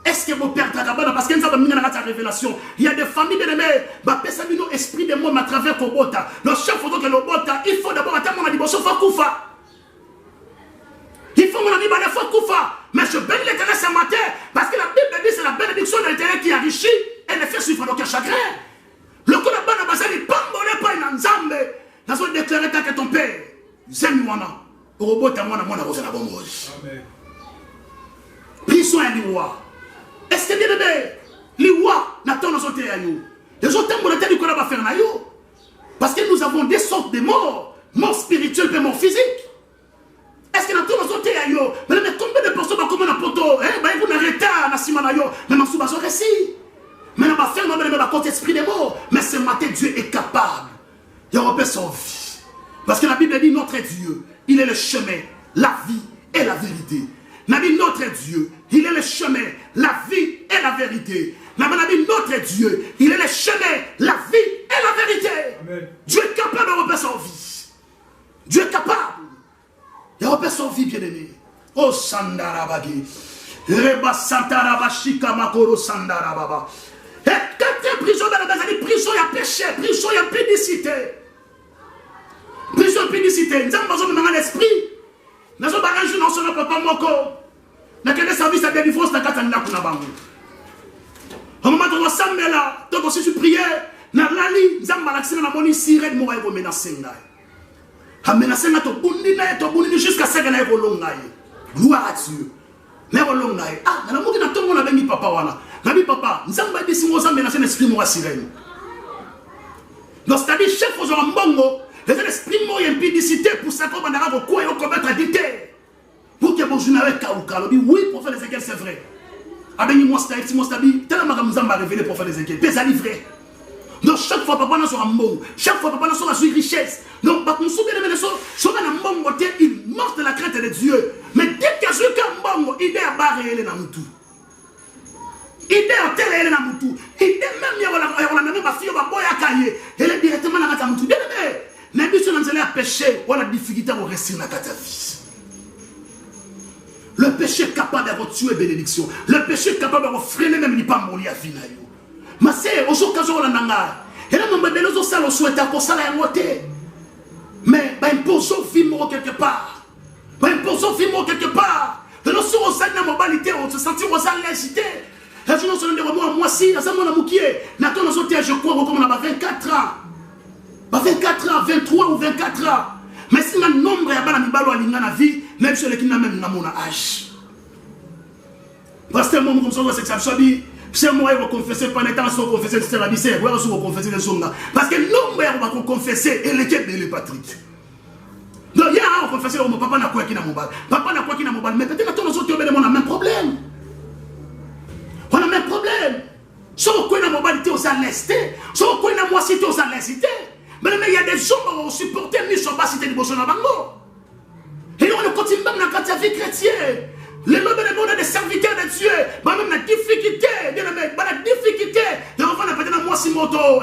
Est-ce que mon père Takabana parce que nous avons mis dans la révélation, il y a des familles bien-aimées, bah pesa bino esprit de mort à travers Kobota. Le chef faut que le bota, il faut d'abord attendre mon adibo so fa kufa. Il faut mon ami ba fa kufa. Mais je bénis l'Éternel ce matin parce que la Bible dit c'est la bénédiction de l'Éternel qui enrichit et ne fait suivre aucun chagrin. Le coup de bana basali pambole pa ina nzambe. Nous avons déclaré que ton père, Zemwana, au robot à moi, Rosa la bombe. Pris soin du roi. Est-ce que bien aimé, les rois n'attendent nos autres à nous. Les autres temps, on a dit qu'on va faire naïo. Parce que nous avons des sortes de morts, morts spirituelles et morts physiques. Est-ce que nous attendons nos autres à nous? Mais combien de personnes comme un poteau, vous n'arrêtez pas à Simanayo, mais nous sommes au récit. Mais nous allons faire notre compte esprit des morts. Mais ce matin, Dieu est capable. Il y a son vie. Parce que la Bible dit notre Dieu, il est le chemin, la vie et la vérité. La Bible dit notre Dieu, il est le chemin, la vie et la vérité. La Bible dit notre Dieu, il est le chemin, la vie et la vérité. Amen. Dieu est capable de repasser son vie. Dieu est capable. Il repasser son vie, bien-aimé. Oh Sandarabagi. Reba Santarabashika Makoro Sandarababa. Et quand prison dans la maison, prison, il y a péché, prison, il y a pédicité. Prison, pédicité. Nous avons besoin de l'esprit. Nous avons besoin de l'esprit. Nous avons besoin de l'esprit. Service à délivrance dans Katana Kunabangu. Au moment où nous sommes là, donc aussi je priais, nous avons l'accès à la monnaie sirène, nous avons menacé. Nous avons menacé jusqu'à ce que nous avons longaye. Gloire à Dieu. Nous avons longaye. Ah, nous avons dit que nous avons mis papa. Nabi papa, nous avons dit que nous avons menacé l'esprit de la sirène. Donc, c'est-à-dire, chef, vous avez un bongo, les esprits morts et impudicité pour ça qu'on va vous quoi et commettre à dicter. Pour que vous jouiez avec Kaouka, oui, prophète Ézéchiel, c'est vrai. Avec moi, c'est tellement que nous avons révélé prophète Ézéchiel, c'est livré. Donc, chaque fois, papa, nous avons un bongo, chaque fois, papa, nous avons une richesse. Donc, nous sommes bien un bongo, il marche de la crainte de Dieu. Mais dès que je suis un bongo, il est à barrer les namoutou. Il est à tel et les namoutou. Il est même, on a même ma fille, on va boire à cahier. Elle est directement dans la namoutou. Bien aimé. N'importe où dans péché, ou la difficulté à rester dans la vie. Le péché est capable de tuer bénédiction. Le péché est capable de freiner même les pas mourir à vie. Mais c'est aujourd'hui que on a nanga. Et là, nous avons ça le souhait pour ça la moitié. Mais il pose au film quelque part. Il pose au film quelque part. De nous sommes au la mobilité, on se sentit aux allégité. Et je nous sommes de moi si, à ça mon amoukier. N'attends nous autres, je crois comme on a 24 ans. 24 ans, 23 ou 24 ans. Mais si le nombre est à la vie, même si les n'a même mon âge. Parce que mon comme ça, c'est moi qui confesser pendant le temps, confesser c'est la vie, c'est moi qui confesser les hommes. Parce que l'homme on va confesser et les Patrick. Donc il y a un confessé mon papa n'a quoi qui n'a mon bal. Papa n'a quoi qui n'a mon bal. Mais peut-être que tous les autres on a le même problème. On a le même problème. Sauf qu'on a mon bal, on a l'esté. Sauf qu'on a moi cité, on a l'incité. Mais il y a des gens qui ont supporté mis sur bas cité de Bolsonaro Bango. Et on continue même dans la vie chrétienne. Les noms de des serviteurs de Dieu, même la difficulté, la difficulté, de revenir peut-être moi si moto,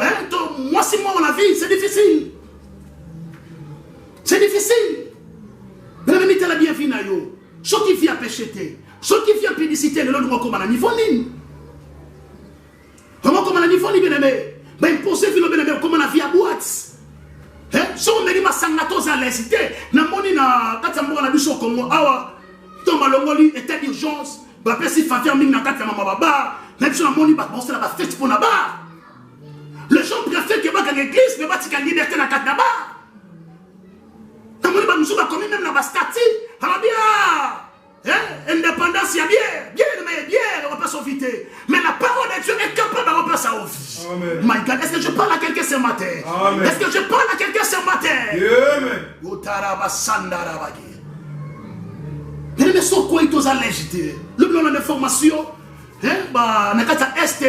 moi si moi la vie, c'est difficile. C'est difficile. Mais la même la bienvenue à yo. Ceux qui viennent pécher, ceux qui viennent pédiciter, le nom comme à niveau ni. Comment comme à niveau ni bien aimé. Ben imposer vino bien aimé comme la vie à boîte. Si on me dit ma sangatos à l'incité, na moni na katambo na biso Congo awa. Tomba longoli état d'urgence, ba pesi faveur ming na kati ya mama baba, na biso na moni ba penser la ba fête pour na ba. Les gens préfèrent que ba ka l'église mais ba tika liberté na kati na ba. Na moni ba musu ba komi même na ba stati, ala bien. Indépendance ya bien, mais bien, on peut sauver. Mais la parole de Dieu est capable de reprendre sa vie. My God, est-ce que je parle à quelqu'un ce matin? Est-ce que je parle à quelqu'un ce matin? Amen. Mais ce quoi ils t'ont allégé? Le plan d'information, bah, na kata est,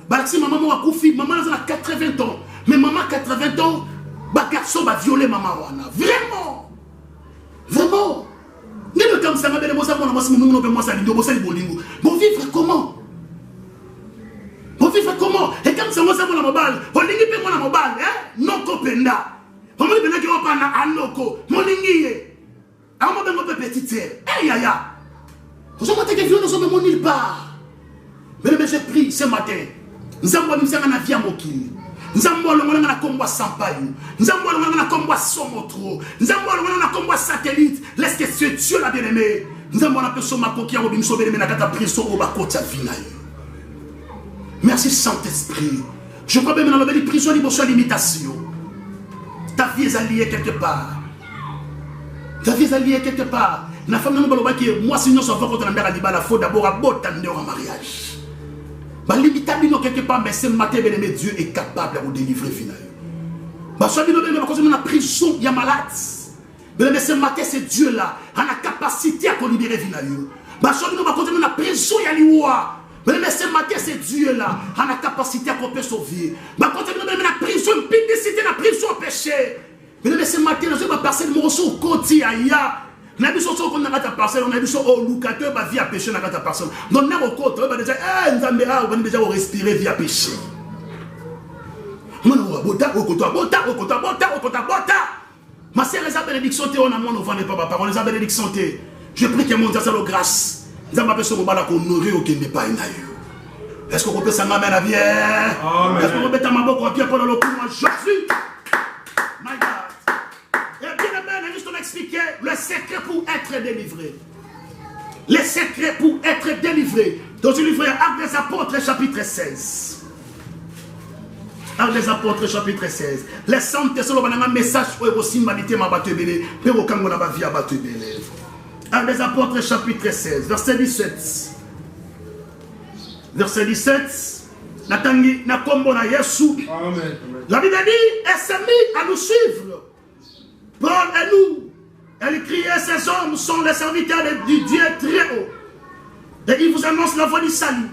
bah si maman a couffé, maman a 80 ans, mais maman 80 ans, bah garçon va violer maman wana. Vraiment, vraiment. Ni le comme ça, mais les mots ça, moi ça, bon vivre comment? Bon vivre comment? Et comme ça, moi ça, mon mobile, on n'y peut pas mon mobile, non copenda. On me dit que on parle à Noko, mon ligne. Ah, moi, ben, mon petit terre. Eh, ya, ya. Vous avez dit que nous sommes mon nulle part. Mais j'ai pris ce matin. Nous avons mis un avion à Mokili. Nous avons mis un combat sans paillou. Nous avons mis un combat sans motro. Nous avons mis un combat satellite. Laisse que ce Dieu l'a bien aimé. Nous avons mis un peu sur ma coquille. Nous avons mis un prison au bas côté de merci Saint-Esprit. Je crois même dans la prison, il y a une limitation. Ta vie est alliée quelque part. Ta vie est alliée quelque part. La femme ne peut dire moi, si nous sommes contre la mère, il faut d'abord aborder en mariage. La limitation quelque part, mais ce matin, Dieu est capable de vous délivrer finalement. Parce que dans la prison, il y a malade. Mais ce matin, c'est Dieu là, a la capacité à libérer finalement. Parce que dans la prison, il y a l'Iwa. Mais ce matin, c'est Dieu là, a la capacité à sauver. Mais quand on est dans la prison, pédicité, la prison péché. Mais ce matin, nous avons passé le morceau au côté aïa. Nous avons dit qu'on a passé, on a dit au locateur, va via péché, on a passé. Donc, nous avons côté, on va déjà, nous avons déjà respirer via péché. Ma sœur, les bénédictions, on a moins, on ne vend pas ma parole, les bénédictions, je prie que mon Dieu, c'est la grâce. Nous avons besoin de honorer aucun n'est pas une aïe. Est-ce qu'on peut s'en amener à bien? Est-ce qu'on peut mettre ma boque en pied pendant le coup? Moi, Jésus. My God. Et bien, amen, juste on expliquer le secret pour être délivré. Les secrets pour être délivré. Dans le livre Actes des Apôtres, chapitre 16. Actes des Apôtres, chapitre 16. Les saintes, c'est un message pour aussi humanité m'a battu belé. Pour aucun monde n'a vie à battu belé. Actes des Apôtres, chapitre 16, verset 17. Verset 17. Natangi na kombo na Yesu. Amen. La Bible dit, elle s'est mise à nous suivre. Paul et nous. Elle criait, ces hommes sont les serviteurs du Dieu très haut. Et il vous annonce la voie du salut.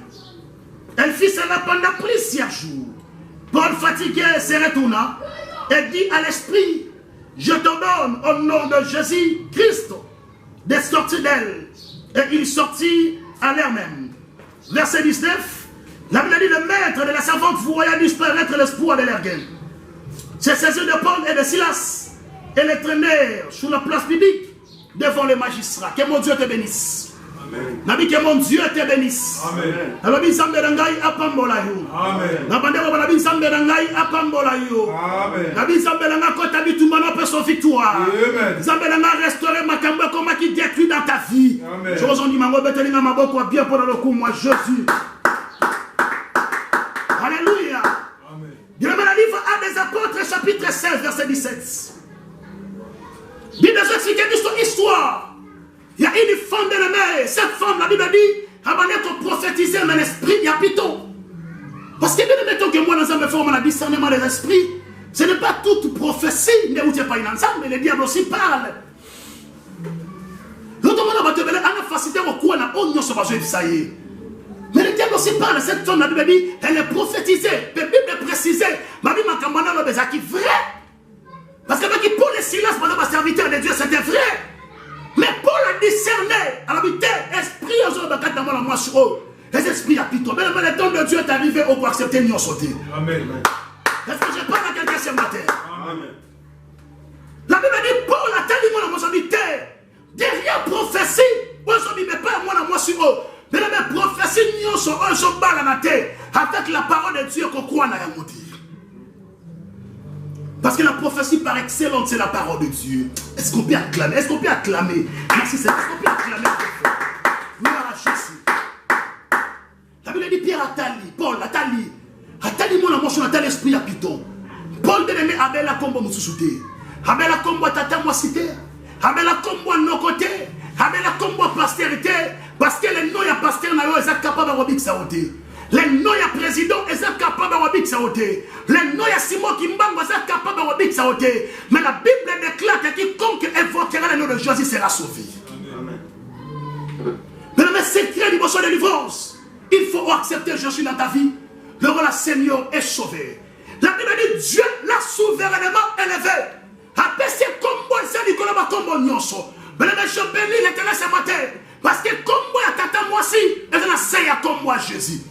Elle fit cela pendant plusieurs jours. Paul fatigué se retourna et dit à l'esprit, je te donne au nom de Jésus-Christ de sortir d'elle. Et il sortit à l'air même. Verset 19. La Bible dit, le maître de la servante voyant disparaître l'espoir de l'air gain. C'est saisi de Paul et de Silas et les traînèrent sur la place publique devant les magistrats. Que mon Dieu te bénisse. Amen. Que mon Dieu te bénisse. Amen. Amen. Restaurer ma cambo comme qui détruit dans ta vie. Je vous en dis, ma bien pendant le coup, moi, Jésus. Alléluia. Dans le livre Actes des Apôtres, chapitre 16, verset 17. Il nous explique une histoire. Il y a une femme de la mer. Cette femme, la Bible dit, elle va être prophétisée, mais l'esprit, il y a plutôt. Parce que bien mettons que moi, dans un forme, on a discernement des esprits. Ce n'est pas toute prophétie, mais où tu n'es pas ensemble, mais le diable aussi parle. L'autre monde va te dire, on a facilité au coin, on a ça y est. Mais le diable aussi parle, cette femme, la Bible dit, elle est prophétisée, la Bible est précisée. Ma Bible m'a commandé le baiser qui est vrai. Parce que pour le silence, pendant ma serviteur de Dieu, c'était vrai. Mais Paul a discerné, à l'habité, esprit aux autres, dans la moi sur eux. Les esprits à plutôt. Mais le temps de Dieu est arrivé pour accepter nous sauter. Amen. Est-ce que je parle à quelqu'un ce matin? Amen. La Bible dit, Paul a tellement dans mon habité. Derrière prophétie, on se dit, mais pas moi, moi sur eux. Mais la prophétie, nous sommes eux, sont bas dans la tête. Avec la parole de Dieu qu'on croit dans la montée. Parce que la prophétie par excellence, c'est la parole de Dieu. Est-ce qu'on peut acclamer? Est-ce qu'on peut acclamer? Merci, est-ce qu'on peut acclamer? Gloire à Jésus. La Bible dit Pierre Atali, Paul Atali. Atali, mon amour, sur Atali, esprit à Python. Paul de l'aimé, Abel a combo Moussouté. Abel a combo Tata moi cité. Abel a combo nos côtés. Abel a combo postérité. Parce que les noms, il y a pasteur, ils sont capables de robic ça ôter. Les noms, il y a président, ils sont capables de robic ça ôter. Les noms, il y a Simon Kimbango, ils sont capables de robic ça ôter. Mais la Bible déclare que quiconque évoquera le nom de Jésus sera sauvé. Amen. Mais le secret du besoin de délivrance, il faut accepter Jésus dans ta vie. Le roi Seigneur est sauvé. La Bible dit Dieu l'a souverainement élevé. Après c'est comme moi, c'est Nicolas comme Nyonso. Mais je bénis l'éternel ce matin. Parce que comme moi, tata moi aussi, elle a essayé comme moi Jésus.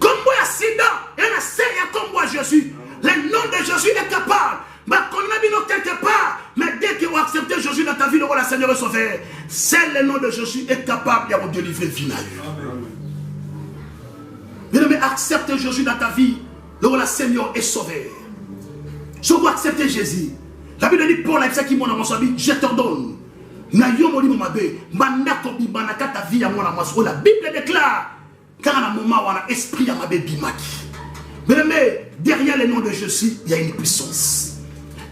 Comme moi, sida, elle a essayé comme moi Jésus. Le nom de Jésus est capable. Mais qu'on a mis quelque part. Mais dès qu'ils ont accepté Jésus dans ta vie, le roi Seigneur est sauvé. C'est le nom de Jésus est capable de délivrer final. Mais accepte Jésus dans ta vie, le roi Seigneur est sauvé. Je veux accepter Jésus. La Bible dit pour la vie qui m'a dans mon vie, je t'ordonne. La Bible déclare car à un moment où on a esprit à ma bébé mais derrière le nom de Jésus il y a une puissance.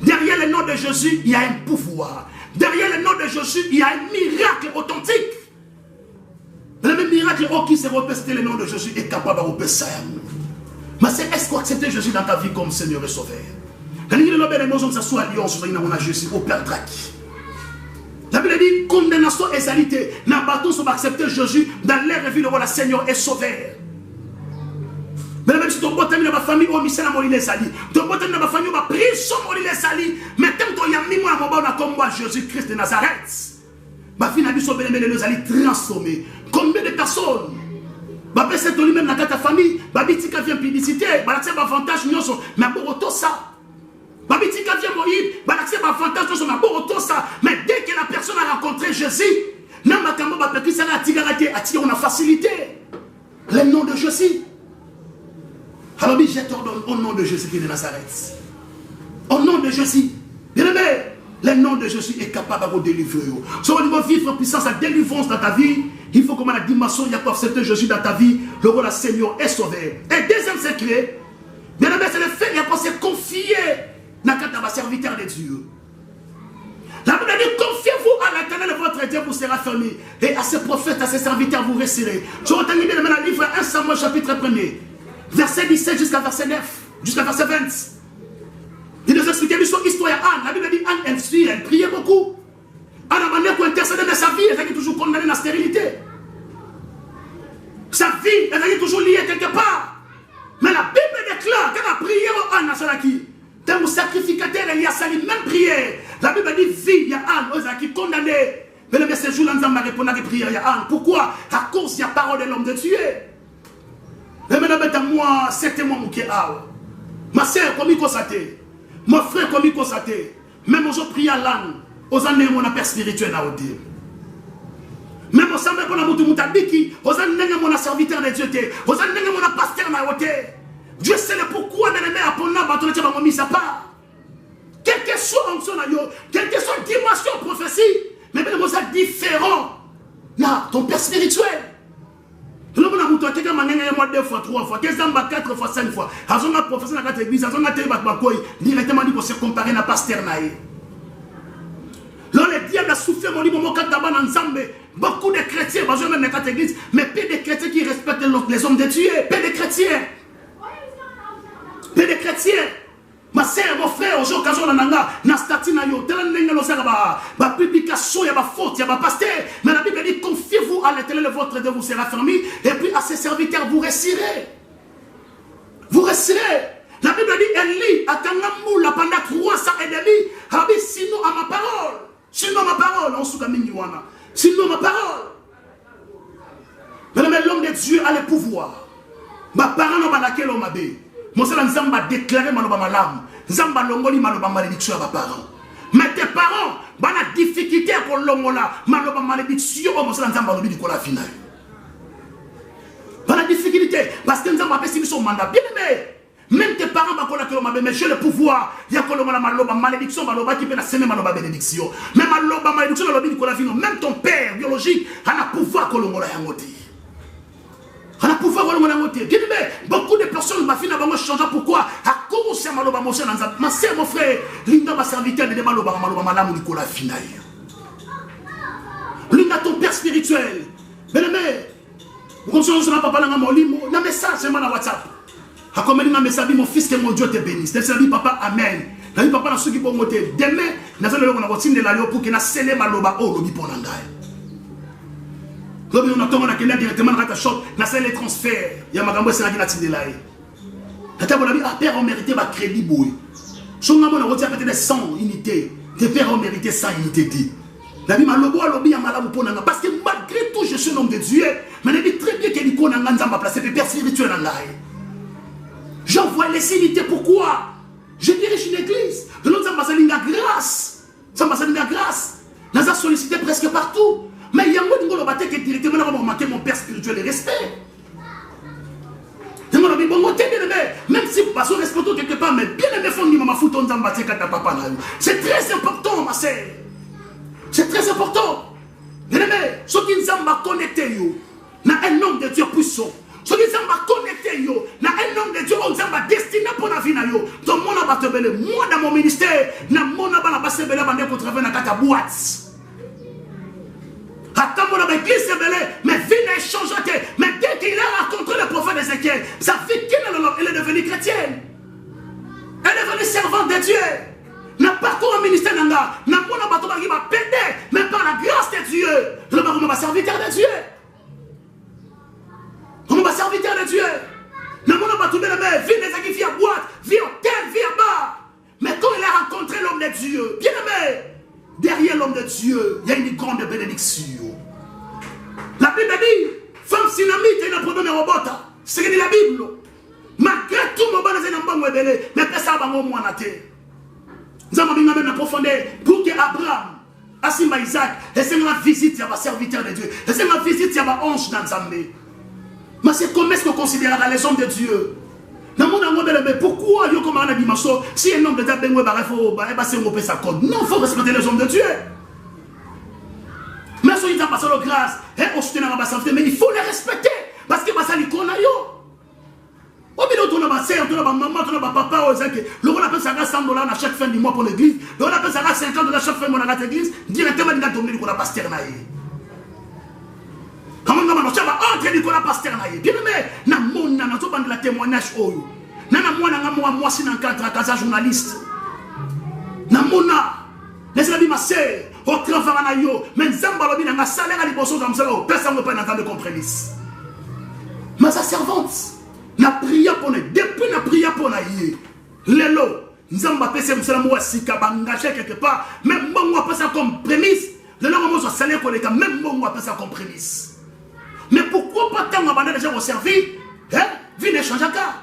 Derrière le nom de Jésus il y a un pouvoir. Derrière le nom de Jésus il y a un miracle authentique. Le même miracle qui se repère, le nom de Jésus est capable de repérer ça. Mais c'est est-ce qu'on accepte Jésus dans ta vie comme Seigneur et Sauveur? Quand il y a une maison que ce soit à Lyon, on a Jésus au Père Draki. La Bible dit condamnation et salité. N'a pas tous accepté Jésus dans l'air et vie le roi Seigneur est sauveur. Mais même si ton bon ami dans ma famille, oh, Michel a mort, il est sali. Ton bon ami dans ma famille, ma prison, il est sali. Mais tant qu'on y a mis moi à mon bon, on a comme moi Jésus-Christ de Nazareth. Ma fille n'a dit son bien-aimé, les allait transformer. Combien de personnes? Ma père, c'est lui-même dans ta famille. Ma bitika vient publicité. Ma l'accepte avantage, mais pour autant ça. Ma bitika vient mourir. Ma l'accepte avantage, mais pour autant ça. Mais dès que la personne a rencontré Jésus, n'a ma cambo, ma petite sœur a tiré, on a facilité. Le nom de Jésus. Alors, je t'ordonne au nom de Jésus qui est de Nazareth. Au nom de Jésus. Bien aimé. Le nom de Jésus est capable de vous délivrer. Si on veut vivre en puissance, la délivrance dans ta vie, il faut comme la dimension, il y a pour accepter Jésus dans ta vie, le roi, le Seigneur est sauvé. Et deuxième secret, bien aimé, c'est le fait qu'il y a pour se confier dans le serviteur de Dieu. La Bible dit, confiez-vous à l'Éternel, votre Dieu vous sera fermé. Et à ses prophètes, à ses serviteurs, vous resterez. Je retenais bien dans le livre 1 Samuel chapitre 1er, verset 17 jusqu'à verset 9, jusqu'à verset 20. Il nous expliquait son histoire à Anne. La Bible dit Anne, elle priait beaucoup. Anne a demandé pour intercéder dans sa vie, elle était toujours condamnée à la stérilité. Sa vie, elle était toujours liée quelque part. Mais la Bible déclare qu'elle a prié à Anne, à qui dans le sacrificateur, elle y a sali même prière. La Bible dit vie, il y a Anne, qui est condamnée. Mais le ce jour-là, nous avons répondu à des prières, il y a Anne. Pourquoi? À cause de la parole de l'homme de Dieu. Mais maintenant, moi, c'était moi qui est là. Ma soeur, comme il constatait. Mon frère, comme il constatait, même aux autres prières à l'âne, aux années mon appel spirituel à ôter. Même aux années mon amour de Moutabiki, aux années mon serviteur de Dieu, aux années mon pasteur à ôter. Dieu sait le pourquoi de l'aimer à Pona, bâton de mon mis à part. Quelle que soit en son aïe, quelle que soit dimension prophétie, mais même aux années différents, là, ton père spirituel. Le monde a monté quelqu'un m'a gagné moi 2 fois, 3 fois, 15 ans, 4 fois, 5 fois. Azon a professeur dans l'église, Azon a télé bakoi, directement dit qu'on se comparer à pasteur naïe. Là le diable a souffert mon livre mon kataban ensemble. Beaucoup de chrétiens, bazon même dans l'église, mais peu de chrétiens qui respectent les hommes de Dieu, peu de chrétiens. Peu de chrétiens. Ma sœur, mon frère, aujourd'hui, occasion nanga, na statut na yo, tel nenga lo sera ba publication, ya ba faute, ya ba pasteur. Mais la Bible dit, confiez-vous à l'Éternel, votre Dieu vous sera fermé, et puis à ses serviteurs, vous réussirez. Vous réussirez. La Bible dit, Élie, à Kangamoula, pendant 3 ans et demi, a dit, sinon à ma parole. Sinon ma parole, on se camine wana. Sinon ma parole. Mais l'homme de Dieu a le pouvoir. Ma parole n'a pas laquelle on m'a dit. Mon seul Nzamba déclaré maloba malam. Nzamba longoli maloba malédiction à mes parents. Mais tes parents, bah la difficulté pour longola maloba malédiction, mon seul Nzamba lobi di kola final. Bah la difficulté parce que Nzamba a son mandat bien aimé. Même tes parents bah kola que m'a mais j'ai le pouvoir. Ya kolongola maloba malédiction maloba qui peut la semer maloba bénédiction. Même maloba malédiction lobi di kola final. Même ton père biologique a le pouvoir kolongola yangoti. On a pouvoir voir mon amoté. Beaucoup de personnes ma fille n'a pas changé. Pourquoi? À cause de maloba mon cher, ma sœur, mon frère, Linda ma serviteur de maloba malam Nicolas final. Linda ton père spirituel. Bien aimé, vous comprenez pas papa n'a mon limo, na message c'est moi na WhatsApp. A comme il m'a message mon fils que mon Dieu te bénisse. C'est ça dit papa amen. La vie papa na ceux qui vont monter demain, na zone on a routine de la lio pour que na scellé maloba oh lobi pour nanga. On a directement dans la shop, on a les transferts. Il y a ma gambe, c'est la guillatine de l'aïe. La table, on a dit, père, on mérité ma crédit, boy. Si on a peut-être 100 unités, des pères ont mérité 100 unités. La vie m'a lobo, lobby, à malade pour nanga. Parce que malgré tout, je suis un homme de Dieu. Mais il dit très bien qu'il y a des gens qui ont placé des pères spirituels dans l'aïe. J'envoie les unités, pourquoi? Je dirige une église. De l'autre, ça m'a sali la grâce. Ça m'a sali la grâce. On a sollicité presque partout. Mais il y a un mot qui directement remarqué mon père spirituel et respect. Même si vous passez au respect quelque part, mais bien aimé fondé ma fouton d'ambaté kata papa. C'est très important, ma sœur. C'est très important. Bien aimé, ceux qui nous ont connecté, na un homme de Dieu puissant. Ceux qui nous ont connecté, na un homme de Dieu, on nous a destiné pour la vie. Donc moi, dans mon ministère, na mon abasse belé bandé pour travailler dans la boîte. Attends, mon église est belé, mais vie n'a changé. Mais dès qu'il a rencontré le prophète Ézéchiel, sa fille, elle est devenue chrétienne. Elle est devenue servante de Dieu. N'a pas encore un ministère, n'a pas un bateau qui m'a pété, mais par la grâce de Dieu, le baron m'a serviteur de Dieu. On m'a serviteur de Dieu. N'a pas un bateau de la vie des qui vit à boîte, vit en terre, vit en bas. Mais quand il a rencontré l'homme de Dieu, bien aimé, derrière l'homme de Dieu, il y a une grande bénédiction. La Bible dit, femme synamite et un problème de robot. C'est ce que dit la Bible. Malgré tout, mon bon est un bon modèle, mais personne n'a pas moins à terre. Nous avons bien en profondeur pour que Abraham, Asimba Isaac, et c'est ma visite, il y a un serviteur de Dieu. Et c'est ma visite, il y a un ange dans Zambé. Mais c'est comment est-ce qu'on considère les hommes de Dieu? Dans mon amour, pourquoi il y a comme un dimension, si un homme de Dieu, il faut sa code. Non, il faut respecter les hommes de Dieu. Mais si ils ont passé la grâce, mais il faut les respecter. Parce que ça les connaît. Au milieu de ma soeur, de ma maman, de ma papa, on appelle ça $100 à chaque fin du mois pour l'église. On appelle ça $50 à chaque fin du mois dans l'église. Directement, il a donné le pasteur. Comment on va entrer Nicolas pasteur? Bien aimé, na mon na to bande la témoignage oyo. Na moi si dans cadre casa journaliste. Na mona. Laissez-la dire ma sœur, au travail na yo, mais Zamba lobi na salaire à liboso comme ça, personne ne peut entendre de compromis. Mais sa servante na prié pour nous, depuis na prié pour nous. Lelo, Zamba pese musala moi si ka bangager quelque part, même bon on peut ça comme prémisse. Le nom moi so salaire pour les cas, même bon on peut ça comme prémisse. Mais pourquoi pas tant abandonner les gens au service? Hein? Vie ne change pas.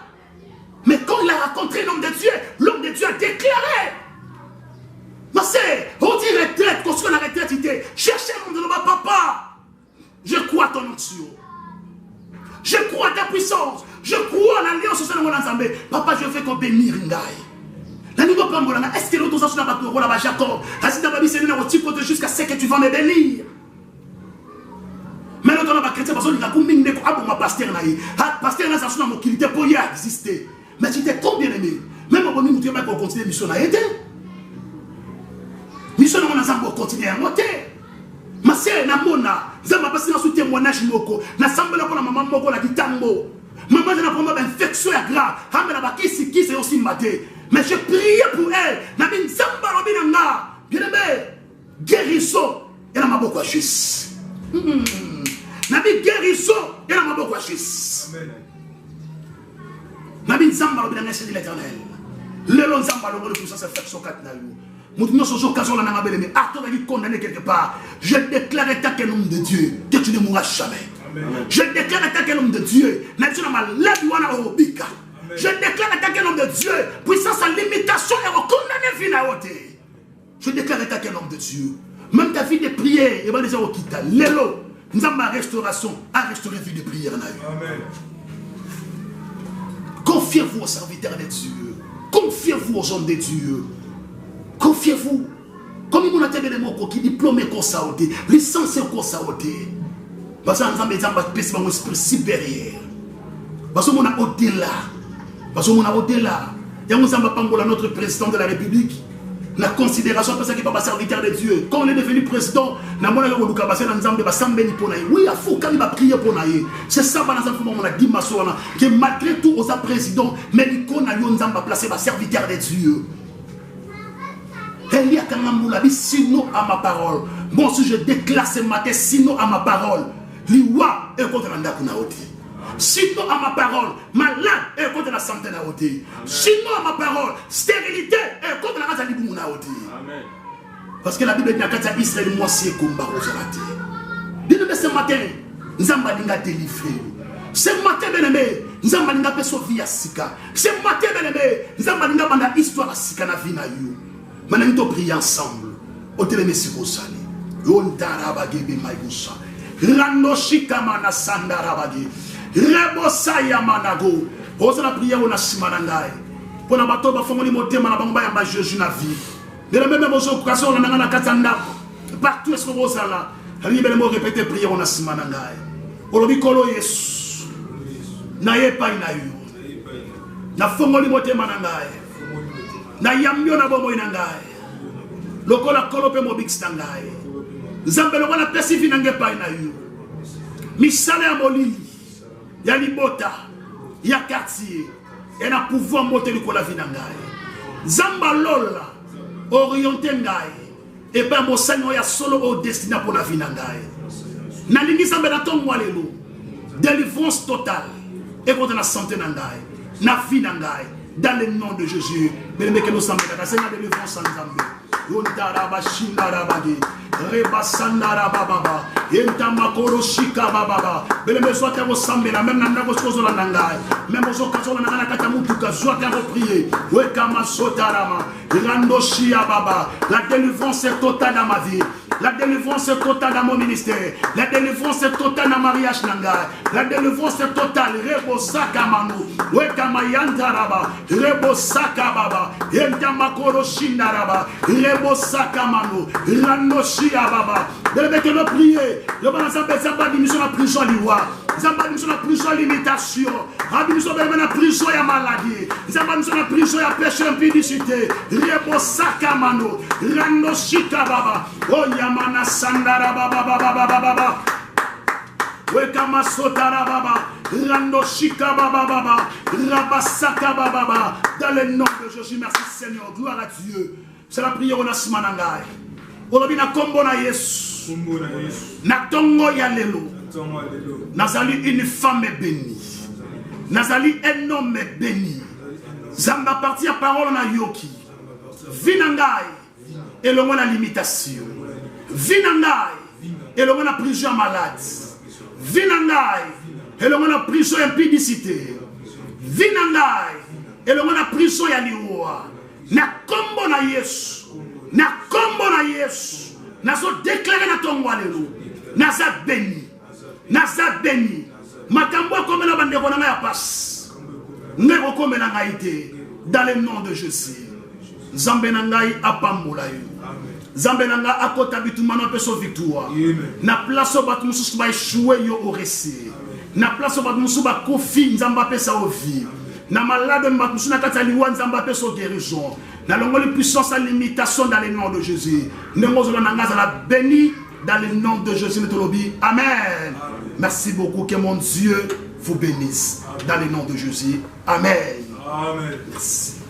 Mais quand il a rencontré l'homme de Dieu a déclaré. Ma sœur, on dit retraite, construire la retraite, cherchez mon de papa. Je crois à ton onction. Je crois à ta puissance. Je crois à l'alliance au sein de mon ensemble. Papa, je fais qu'on bénisse Rindaï. La niveau pas mon est-ce que l'autorisation n'a pas pour la Jacob? Racine d'Ababi, c'est un petit côté jusqu'à ce que tu vas me bénir. Mais l'autre n'a pas chrétien parce qu'il a combien de ma pasteur naïe. Pasteur n'a pas mon qualité pour y exister. Mais tu t'es trop bien aimé. Même au moment où tu vas continuer mission à aider. Mission à mon ensemble continuer à monter. Ma sœur na mona, zamba passer dans ce témoignage moko. Na sambela pour la maman moko la kitambo. Maman n'a pas infection grave. Hamela ba kisi c'est aussi maté. Mais je priais pour elle. Nabi Nzamba Robinanga. Bien-aimé, guérison. Et la maboko à juste. Nabi guérison. Et la maboko à juste. Nabi Nzamba Robinanga, c'est l'éternel. Le long Nzamba Robinanga, tout ça, c'est fait sur 4 naïs. Je déclare à quel homme de Dieu que tu ne mourras jamais. Amen. Je déclare à quel homme de Dieu je déclare à quel homme de Dieu puissance à limitation et condamné vie à ôter. Je déclare à quel homme de Dieu même ta vie de prière et va déjà au quitter l'élo nous avons ma restauration à restaurer vie de prière. Amen. Confiez-vous aux serviteurs de Dieu, confiez-vous aux hommes de Dieu. Confiez-vous. Comme il y a des mots qui diplômés comme ça, licenciés comme ça, parce que nous avons un esprit supérieur. Parce que nous avons au-delà. Parce que nous avons au-delà. Et nous avons notre président de la République. La considération de ce qui n'est pas serviteur de Dieu. Quand on est devenu président, nous avons oui, il faut qu'il prier pour nous. C'est ça qu'on a dit que malgré tout, on a président, mais nous avons placé le serviteur de Dieu. Sinon à ma parole. Bon, si je déclare ce matin, sinon à ma parole, liwa et contre la nakunaoti. Sinon à ma parole, malade et contre la santé naoti. Sinon à ma parole, stérilité et contre la race naoti. Parce que la Bible dit à Israël, moi c'est combat aux ratés. Bien-aimé, ce matin, nous avons délivré. Ce matin, bien-aimé, nous avons sauvé à Sika. Ce matin, bien-aimé, nous avons une histoire à Sika na vie na you. Maintenant, nous prions ensemble. Au télémessi Rosali. Yontarabagi Maïgoussa. Ranoshika mana Sandarabagi. Rebosaya manago. Osana prière on a simanangai. Pour la bateau, il faut que nous motema na bamba ya Jésus na vie. Mais la même occasion, on a na katanda. Partout est-ce que vous êtes là. Allez, me répéter prière on a simanangai. Olobi kolo Yesu. Na yepa inayu. Na fongoli motema nangai. Na yamyo na bomo inangai lokola kolope mobix tangai zambe lokola pesifi nange pa ina yu misale ya molili ya libota ya quartier et na pouvoir monter lokola vinangai zamba lola orienté ngai et pas mon seigneur ya solo au destiné pour la vinangai na lingi zambe na tongo lelo délivrance totale et contre la santé nangai na vinangai. Dans le nom de Jésus, bien que nous sommes là, Seigneur de délivrance en Zambie. Yontaraba Shindarabagi, Rebasandarababa, Yentamakoro Shika Baba, bien soit à vos sambela, même dans vos choses la nangai, même aux occasions de la Katamutuka, soit à reprier, Wekama Sotarama, Randoshia Baba, la délivrance est totale dans ma vie. La délivrance est totale dans mon ministère. La délivrance est totale dans mariage nangai. La délivrance est totale. Rebo Saka Manu. Wekama Yantaraba. Rebo Saka Baba. Yentamakoro Shindaraba. Rebo Saka Manu. Ranoshia Baba. Dès que nous prions, le bon ensemble, Zamba dit nous sommes en prison liwa. Zamba dit nous sommes en prison limitation. Rabbi nous sommes en prison ya maladie. Zamba nous sommes en prison ya péché impudicité. Rebo Saka Manu. Ranoshika Baba. Oh Yamana Sandara Baba Baba Baba. Wekama Sotara Baba. Ranoshika Baba Baba. Rabasaka Baba Baba. Dans le nom de Jésus, merci Seigneur. Gloire à Dieu. C'est la prière au Nasimanangai. Olobi na kombo na Yesu. Na tongo ya lelo. Nazali une femme bénie. Nazali un homme béni. Zamba parti à parole na yoki. Vinangai. Et le mot la limitation. Vinangai. Et le mot la prison malade. Vinangai. Et le mot la prison impudicité. Vinangai. Et le mot la prison ya liwa. Na kombo na Yesu. Na kombo na Yesu. Na so déclaré na tongo alelo. Na za béni. Na za béni. Makambo comme na bande kona ya passe. Ngeko comme na ngaité dans le nom de Jésus. Zambe na ngai apambola yo. Zambe na ngai akota bitumana peso victoire. Na place au batu mususu ba échouer yo au récit. Na place au batu mususu ba kofi nzamba pesa au vie. Na malade batu mususu na kata liwa nzamba peso guérison. Dans le puissance à l'imitation dans le nom de Jésus. Nous la béni dans le nom de Jésus. Amen. Merci beaucoup. Que mon Dieu vous bénisse dans le nom de Jésus. Amen. Amen. Merci.